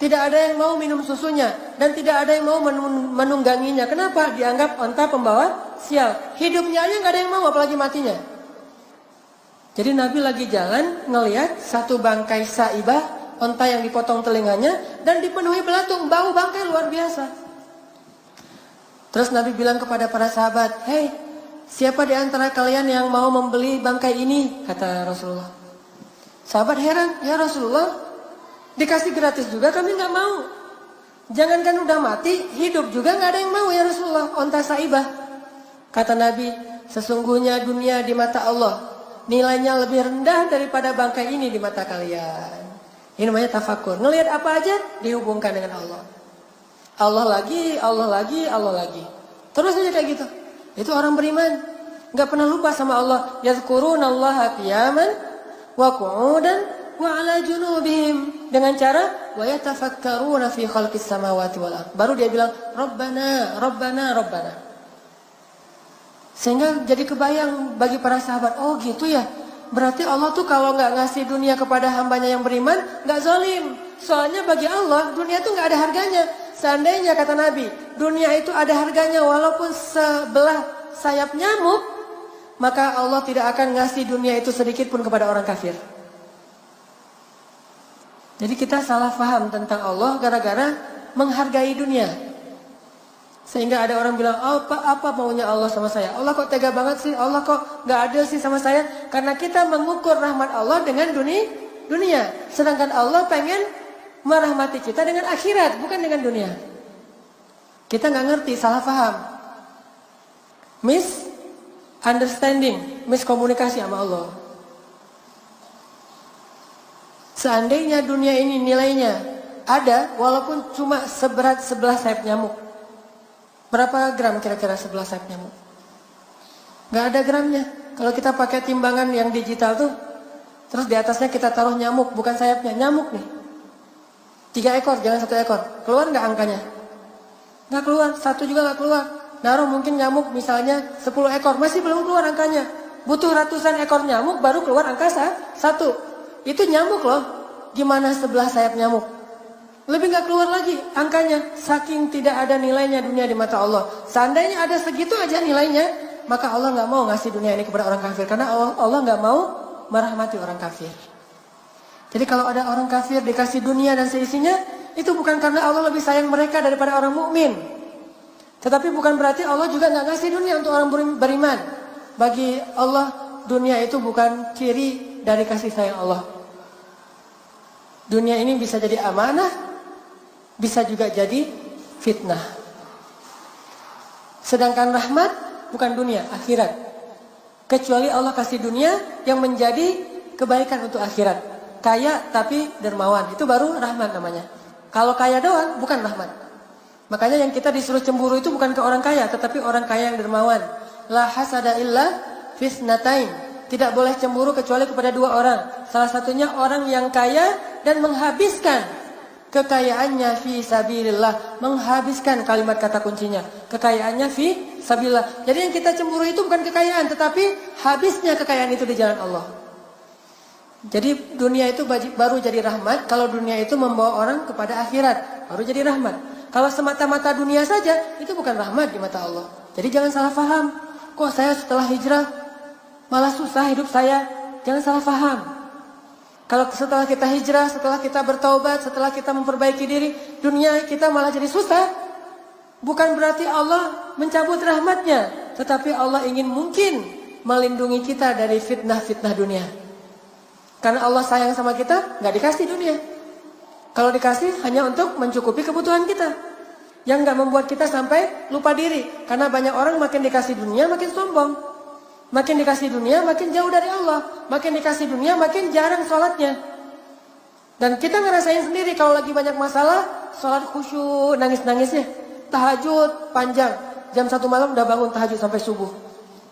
tidak ada yang mau minum susunya, dan tidak ada yang mau menungganginya. Kenapa? Dianggap onta pembawa sial. Hidupnya aja nggak ada yang mau, apalagi matinya. Jadi Nabi lagi jalan ngelihat satu bangkai saibah, onta yang dipotong telinganya dan dipenuhi belatung, bau bangkai luar biasa. Terus Nabi bilang kepada para sahabat, "Hei, siapa di antara kalian yang mau membeli bangkai ini?" kata Rasulullah. Sahabat heran, "Ya Rasulullah, dikasih gratis juga kami nggak mau. Jangankan udah mati, hidup juga nggak ada yang mau ya Rasulullah, onta saibah." Kata Nabi, "Sesungguhnya dunia di mata Allah nilainya lebih rendah daripada bangkai ini di mata kalian." Ini namanya tafakur. Ngelihat apa aja dihubungkan dengan Allah. Allah lagi, Allah lagi, Allah lagi. Terus aja kayak gitu. Itu orang beriman, nggak pernah lupa sama Allah. Yazkurunallaha qiyaman wa qu'udan wa 'ala junubihim, dengan cara wa yatafakkaruna fi khalqis samawati wal ardh. Baru dia bilang Rabbana, Rabbana, Rabbana. Sehingga jadi kebayang bagi para sahabat, oh gitu ya. Berarti Allah tuh kalau nggak ngasih dunia kepada hambanya yang beriman, nggak zalim. Soalnya bagi Allah dunia tuh nggak ada harganya. Seandainya kata Nabi, dunia itu ada harganya walaupun sebelah sayap nyamuk, maka Allah tidak akan ngasih dunia itu sedikit pun kepada orang kafir. Jadi kita salah paham tentang Allah gara-gara menghargai dunia. Sehingga ada orang bilang, oh, apa maunya Allah sama saya? Allah kok tega banget sih? Allah kok gak adil sih sama saya? Karena kita mengukur rahmat Allah dengan dunia. Sedangkan Allah pengen merahmati kita dengan akhirat, bukan dengan dunia. Kita gak ngerti, salah paham. misunderstanding, miskomunikasi sama Allah. Seandainya dunia ini nilainya ada, walaupun cuma seberat 11 sayap nyamuk. Berapa gram kira-kira 11 sayap nyamuk? Gak ada gramnya. Kalau kita pakai timbangan yang digital tuh, terus di atasnya kita taruh nyamuk, bukan sayapnya, nyamuk nih. 3 ekor, jangan 1 ekor. Keluar gak angkanya? Gak keluar, 1 juga gak keluar. Naruh mungkin nyamuk misalnya 10 ekor, masih belum keluar angkanya. Butuh ratusan ekor nyamuk baru keluar angka 1. Itu nyamuk loh. Gimana 11 sayap nyamuk? Lebih gak keluar lagi angkanya. Saking tidak ada nilainya dunia di mata Allah. Seandainya ada segitu aja nilainya, maka Allah gak mau ngasih dunia ini kepada orang kafir. Karena Allah gak mau merahmati orang kafir. Jadi kalau ada orang kafir dikasih dunia dan seisinya, itu bukan karena Allah lebih sayang mereka daripada orang mukmin. Tetapi bukan berarti Allah juga gak ngasih dunia untuk orang beriman. Bagi Allah dunia itu bukan ciri dari kasih sayang Allah. Dunia ini bisa jadi amanah, bisa juga jadi fitnah. Sedangkan rahmat bukan dunia, akhirat. Kecuali Allah kasih dunia yang menjadi kebaikan untuk akhirat. Kaya tapi dermawan, itu baru rahmat namanya. Kalau kaya doang bukan rahmat. Makanya yang kita disuruh cemburu itu bukan ke orang kaya, tetapi orang kaya yang dermawan. La hasada illa fisnatain. Tidak boleh cemburu kecuali kepada 2 orang. Salah satunya orang yang kaya dan menghabiskan kekayaannya fi sabilillah. Menghabiskan kalimat kata kuncinya. Kekayaannya fi sabilillah. Jadi yang kita cemburu itu bukan kekayaan, tetapi habisnya kekayaan itu di jalan Allah. Jadi dunia itu baru jadi rahmat kalau dunia itu membawa orang kepada akhirat. Baru jadi rahmat. Kalau semata-mata dunia saja, itu bukan rahmat di mata Allah. Jadi jangan salah faham. Kok saya setelah hijrah malah susah hidup saya? Jangan salah faham. Kalau setelah kita hijrah, setelah kita bertaubat, setelah kita memperbaiki diri, dunia kita malah jadi susah. Bukan berarti Allah mencabut rahmatnya, tetapi Allah ingin mungkin melindungi kita dari fitnah-fitnah dunia. Karena Allah sayang sama kita, gak dikasih dunia. Kalau dikasih hanya untuk mencukupi kebutuhan kita, yang gak membuat kita sampai lupa diri. Karena banyak orang makin dikasih dunia makin sombong. Makin dikasih dunia makin jauh dari Allah. Makin dikasih dunia makin jarang sholatnya. Dan kita ngerasain sendiri kalau lagi banyak masalah, sholat khusyuk, nangis-nangisnya. Tahajud panjang, jam 1 malam udah bangun tahajud sampai subuh.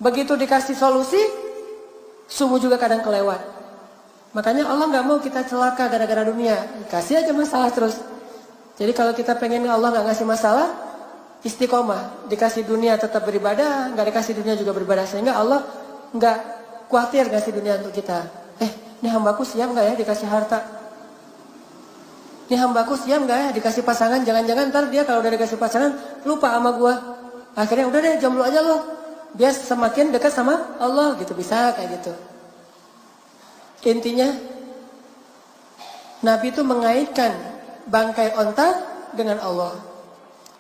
Begitu dikasih solusi, subuh juga kadang kelewat. Makanya Allah gak mau kita celaka gara-gara dunia. Kasih aja masalah terus. Jadi kalau kita pengen Allah gak ngasih masalah, istiqomah, dikasih dunia tetap beribadah, nggak dikasih dunia juga beribadah, sehingga Allah nggak khawatir ngasih dunia untuk kita. Ini hambaku siap nggak ya dikasih harta? Ini hambaku siap nggak ya dikasih pasangan? Jangan-jangan ntar dia kalau udah dikasih pasangan lupa sama gua. Akhirnya udah deh jomblo aja loh, biar semakin dekat sama Allah gitu, bisa kayak gitu. Intinya Nabi itu mengaitkan bangkai onta dengan Allah.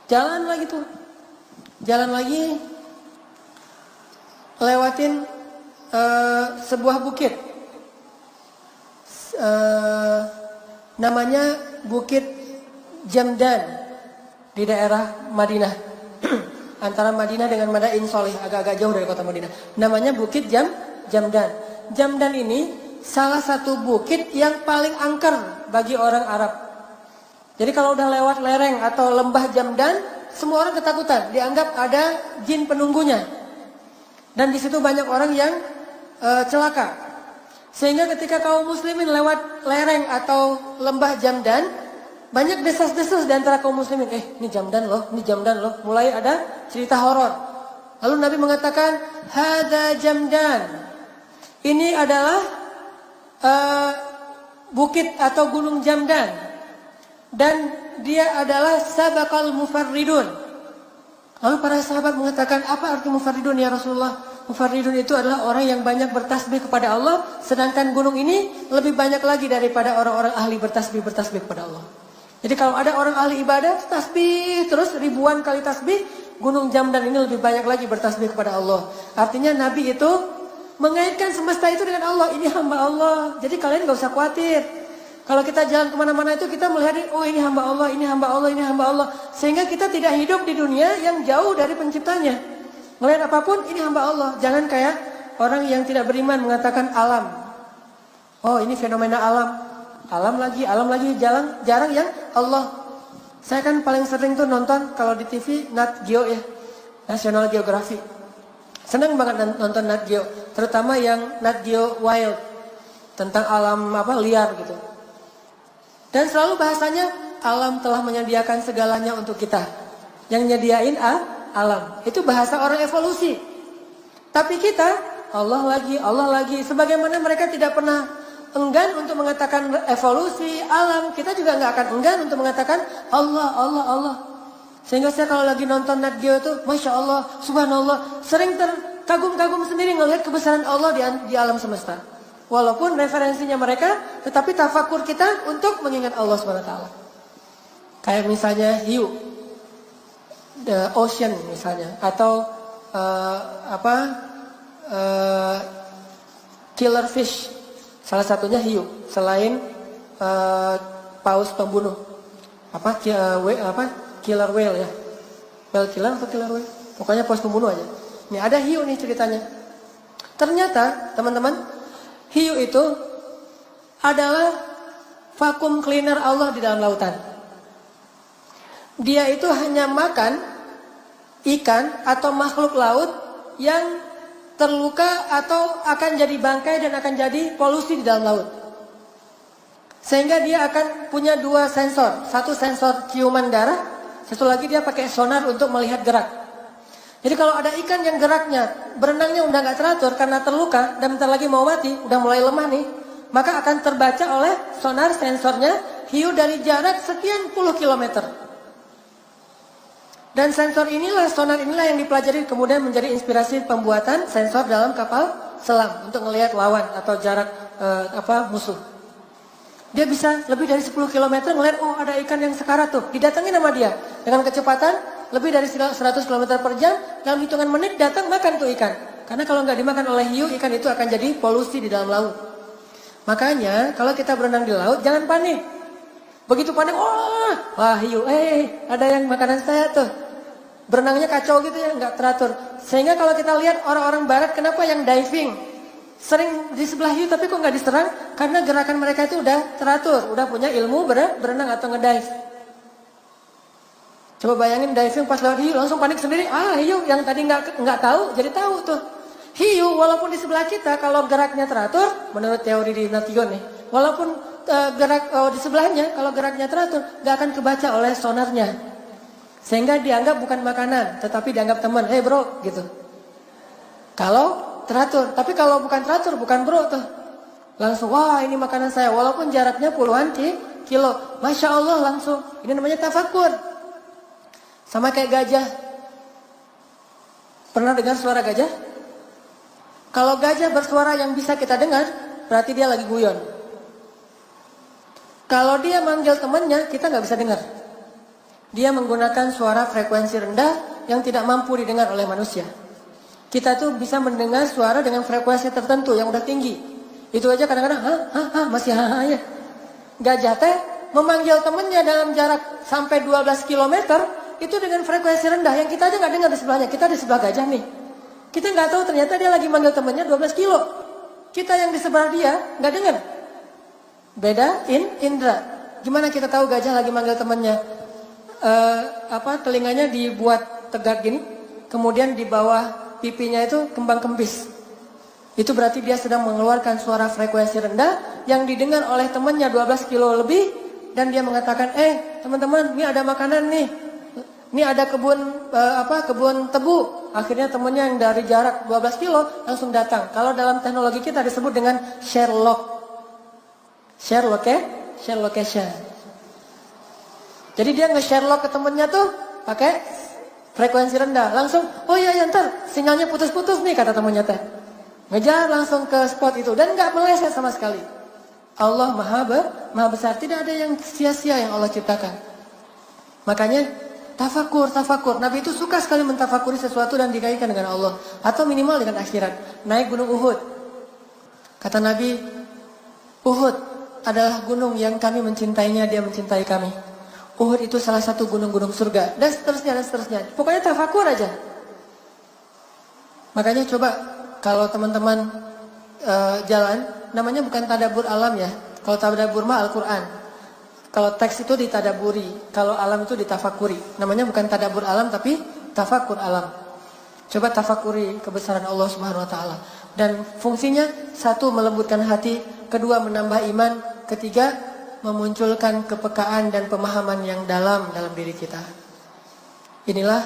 Jalan lagi tuh, jalan lagi, lewatin sebuah bukit, namanya Bukit Jamdan di daerah Madinah, antara Madinah dengan Madain Soleh, agak-agak jauh dari kota Madinah. Namanya Bukit Jamdan. Jamdan ini salah satu bukit yang paling angker bagi orang Arab. Jadi kalau udah lewat lereng atau lembah Jamdan, semua orang ketakutan, dianggap ada jin penunggunya. Dan di situ banyak orang yang celaka. Sehingga ketika kaum muslimin lewat lereng atau lembah Jamdan, banyak desas-desus di antara kaum muslimin. Ini Jamdan loh, ini Jamdan loh. Mulai ada cerita horor. Lalu Nabi mengatakan, "Hada Jamdan." Ini adalah bukit atau gunung Jamdan. Dan dia adalah sabaqal mufarridun. Lalu para sahabat mengatakan, apa arti mufarridun ya Rasulullah? Mufarridun itu adalah orang yang banyak bertasbih kepada Allah, sedangkan gunung ini lebih banyak lagi daripada orang-orang ahli bertasbih kepada Allah. Jadi kalau ada orang ahli ibadah, tasbih terus ribuan kali tasbih, gunung Jamdan ini lebih banyak lagi bertasbih kepada Allah. Artinya Nabi itu mengaitkan semesta itu dengan Allah. Ini hamba Allah. Jadi kalian gak usah khawatir. Kalau kita jalan kemana-mana itu kita melihat, oh ini hamba Allah, ini hamba Allah, ini hamba Allah. Sehingga kita tidak hidup di dunia yang jauh dari penciptanya. Ngelihat apapun, ini hamba Allah. Jangan kayak orang yang tidak beriman mengatakan alam. Oh, ini fenomena alam. Alam lagi, jarang yang Allah. Saya kan paling sering tuh nonton kalau di TV Nat Geo ya, National Geographic. Senang banget nonton Nat Geo, terutama yang Nat Geo Wild tentang alam liar gitu. Dan selalu bahasanya alam telah menyediakan segalanya untuk kita. Yang nyediain alam. Itu bahasa orang evolusi. Tapi kita Allah lagi. Sebagaimana mereka tidak pernah enggan untuk mengatakan evolusi alam, kita juga nggak akan enggan untuk mengatakan Allah. Sehingga saya kalau lagi nonton Nat Geo itu, Masya Allah, Subhanallah, sering terkagum-kagum sendiri ngelihat kebesaran Allah di alam semesta. Walaupun referensinya mereka, tetapi tafakur kita untuk mengingat Allah SWT. Kayak misalnya hiu, the ocean misalnya, atau killer fish. Salah satunya hiu, selain paus pembunuh. Killer whale ya. Whale killer atau killer whale? Pokoknya paus pembunuh aja. Ini ada hiu nih ceritanya. Ternyata teman-teman, hiu itu adalah vacuum cleaner Allah di dalam lautan. Dia itu hanya makan ikan atau makhluk laut yang terluka atau akan jadi bangkai dan akan jadi polusi di dalam laut. Sehingga dia akan punya dua sensor. Satu sensor ciuman darah, satu lagi dia pakai sonar untuk melihat gerak. Jadi kalau ada ikan yang geraknya, berenangnya udah gak teratur karena terluka dan bentar lagi mau mati, udah mulai lemah nih, maka akan terbaca oleh sonar sensornya hiu dari jarak sekian puluh kilometer. Dan sensor inilah, sonar inilah yang dipelajari kemudian menjadi inspirasi pembuatan sensor dalam kapal selam untuk melihat lawan atau jarak musuh. Dia bisa lebih dari 10 km melihat, oh ada ikan yang sekarat tuh, didatangin sama dia dengan kecepatan lebih dari 100 km per jam, dalam hitungan menit datang makan tuh ikan. Karena kalau nggak dimakan oleh hiu, ikan itu akan jadi polusi di dalam laut. Makanya kalau kita berenang di laut jangan panik. Begitu panik, wah hiu, ada yang makanan saya tuh. Berenangnya kacau gitu ya, nggak teratur. Sehingga kalau kita lihat orang-orang barat, kenapa yang diving sering di sebelah hiu tapi kok nggak diserang? Karena gerakan mereka itu udah teratur, udah punya ilmu berenang atau ngedive. Coba bayangin diving pas lewat hiu langsung panik sendiri. Hiu yang tadi nggak tahu jadi tahu tuh. Hiu walaupun di sebelah kita kalau geraknya teratur, menurut teori di Nation nih, walaupun di sebelahnya kalau geraknya teratur, nggak akan kebaca oleh sonarnya. Sehingga dianggap bukan makanan, tetapi dianggap teman. Bro, gitu. Kalau teratur, tapi kalau bukan teratur, bukan bro tuh. Langsung, wah ini makanan saya. Walaupun jaraknya puluhan kilo. Masya Allah langsung. Ini namanya tafakur. Sama kayak gajah. Pernah dengar suara gajah? Kalau gajah bersuara yang bisa kita dengar, berarti dia lagi guyon. Kalau dia manggil temannya, kita nggak bisa dengar. Dia menggunakan suara frekuensi rendah yang tidak mampu didengar oleh manusia. Kita tuh bisa mendengar suara dengan frekuensi tertentu yang udah tinggi. Itu aja kadang-kadang masih ya. Gajah teh memanggil temannya dalam jarak sampai 12 km itu dengan frekuensi rendah yang kita aja nggak dengar di sebelahnya. Kita di sebelah gajah nih. Kita nggak tahu ternyata dia lagi manggil temannya 12 kilo. Kita yang di sebelah dia nggak dengar. Beda indra. Gimana kita tahu gajah lagi manggil temannya? Telinganya dibuat tegak gini, kemudian di bawah pipinya itu kembang kempis. Itu berarti dia sedang mengeluarkan suara frekuensi rendah yang didengar oleh temannya 12 kilo lebih, dan dia mengatakan, teman-teman, ini ada makanan nih. Ini ada kebun tebu. Akhirnya temannya yang dari jarak 12 kilo langsung datang. Kalau dalam teknologi kita disebut dengan share location. Jadi dia nge-share log ke temennya tuh pakai frekuensi rendah. Langsung, ntar sinyalnya putus-putus nih kata temennya teh. Ngejar langsung ke spot itu dan nggak meleset sama sekali. Allah maha besar, tidak ada yang sia-sia yang Allah ciptakan. Makanya tafakur. Nabi itu suka sekali mentafakuri sesuatu dan dikaitkan dengan Allah atau minimal dengan akhirat. Naik gunung Uhud. Kata Nabi, Uhud adalah gunung yang kami mencintainya, dia mencintai kami. Uhud itu salah satu gunung-gunung surga dan seterusnya. Pokoknya tafakur aja. Makanya coba kalau teman-teman jalan, namanya bukan tadabbur alam ya. Kalau tadabbur mah Al-Quran. Kalau teks itu ditadaburi, kalau alam itu ditafakuri. Namanya bukan tadabbur alam tapi tafakur alam. Coba tafakuri kebesaran Allah Subhanahu wa taala. Dan fungsinya satu melembutkan hati, kedua menambah iman, ketiga memunculkan kepekaan dan pemahaman yang dalam diri kita. Inilah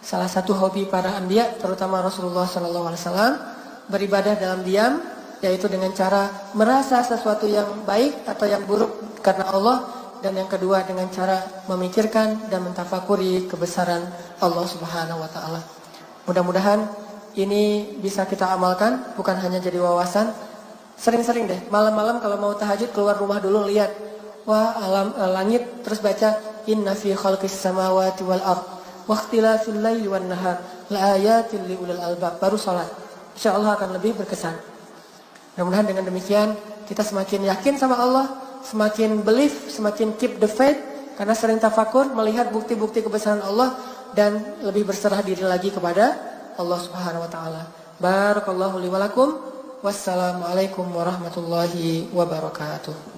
salah satu hobi para anbiya, terutama Rasulullah SAW, beribadah dalam diam, yaitu dengan cara merasa sesuatu yang baik atau yang buruk karena Allah, dan yang kedua dengan cara memikirkan dan mentafakuri kebesaran Allah Subhanahu wa taala. Mudah-mudahan ini bisa kita amalkan, bukan hanya jadi wawasan. Sering-sering deh, malam-malam kalau mau tahajud keluar rumah dulu lihat, wah alam langit, terus baca inna fi khalqis samawati wal ard wa ikhtilafil laili wan nahar la ayatin liulil albab, baru salat. Insyaallah akan lebih berkesan. Mudah-mudahan dengan demikian kita semakin yakin sama Allah, semakin believe, semakin keep the faith, karena sering tafakur melihat bukti-bukti kebesaran Allah dan lebih berserah diri lagi kepada Allah Subhanahu wa taala. Barakallahu li wa lakum. Wassalamualaikum warahmatullahi wabarakatuh.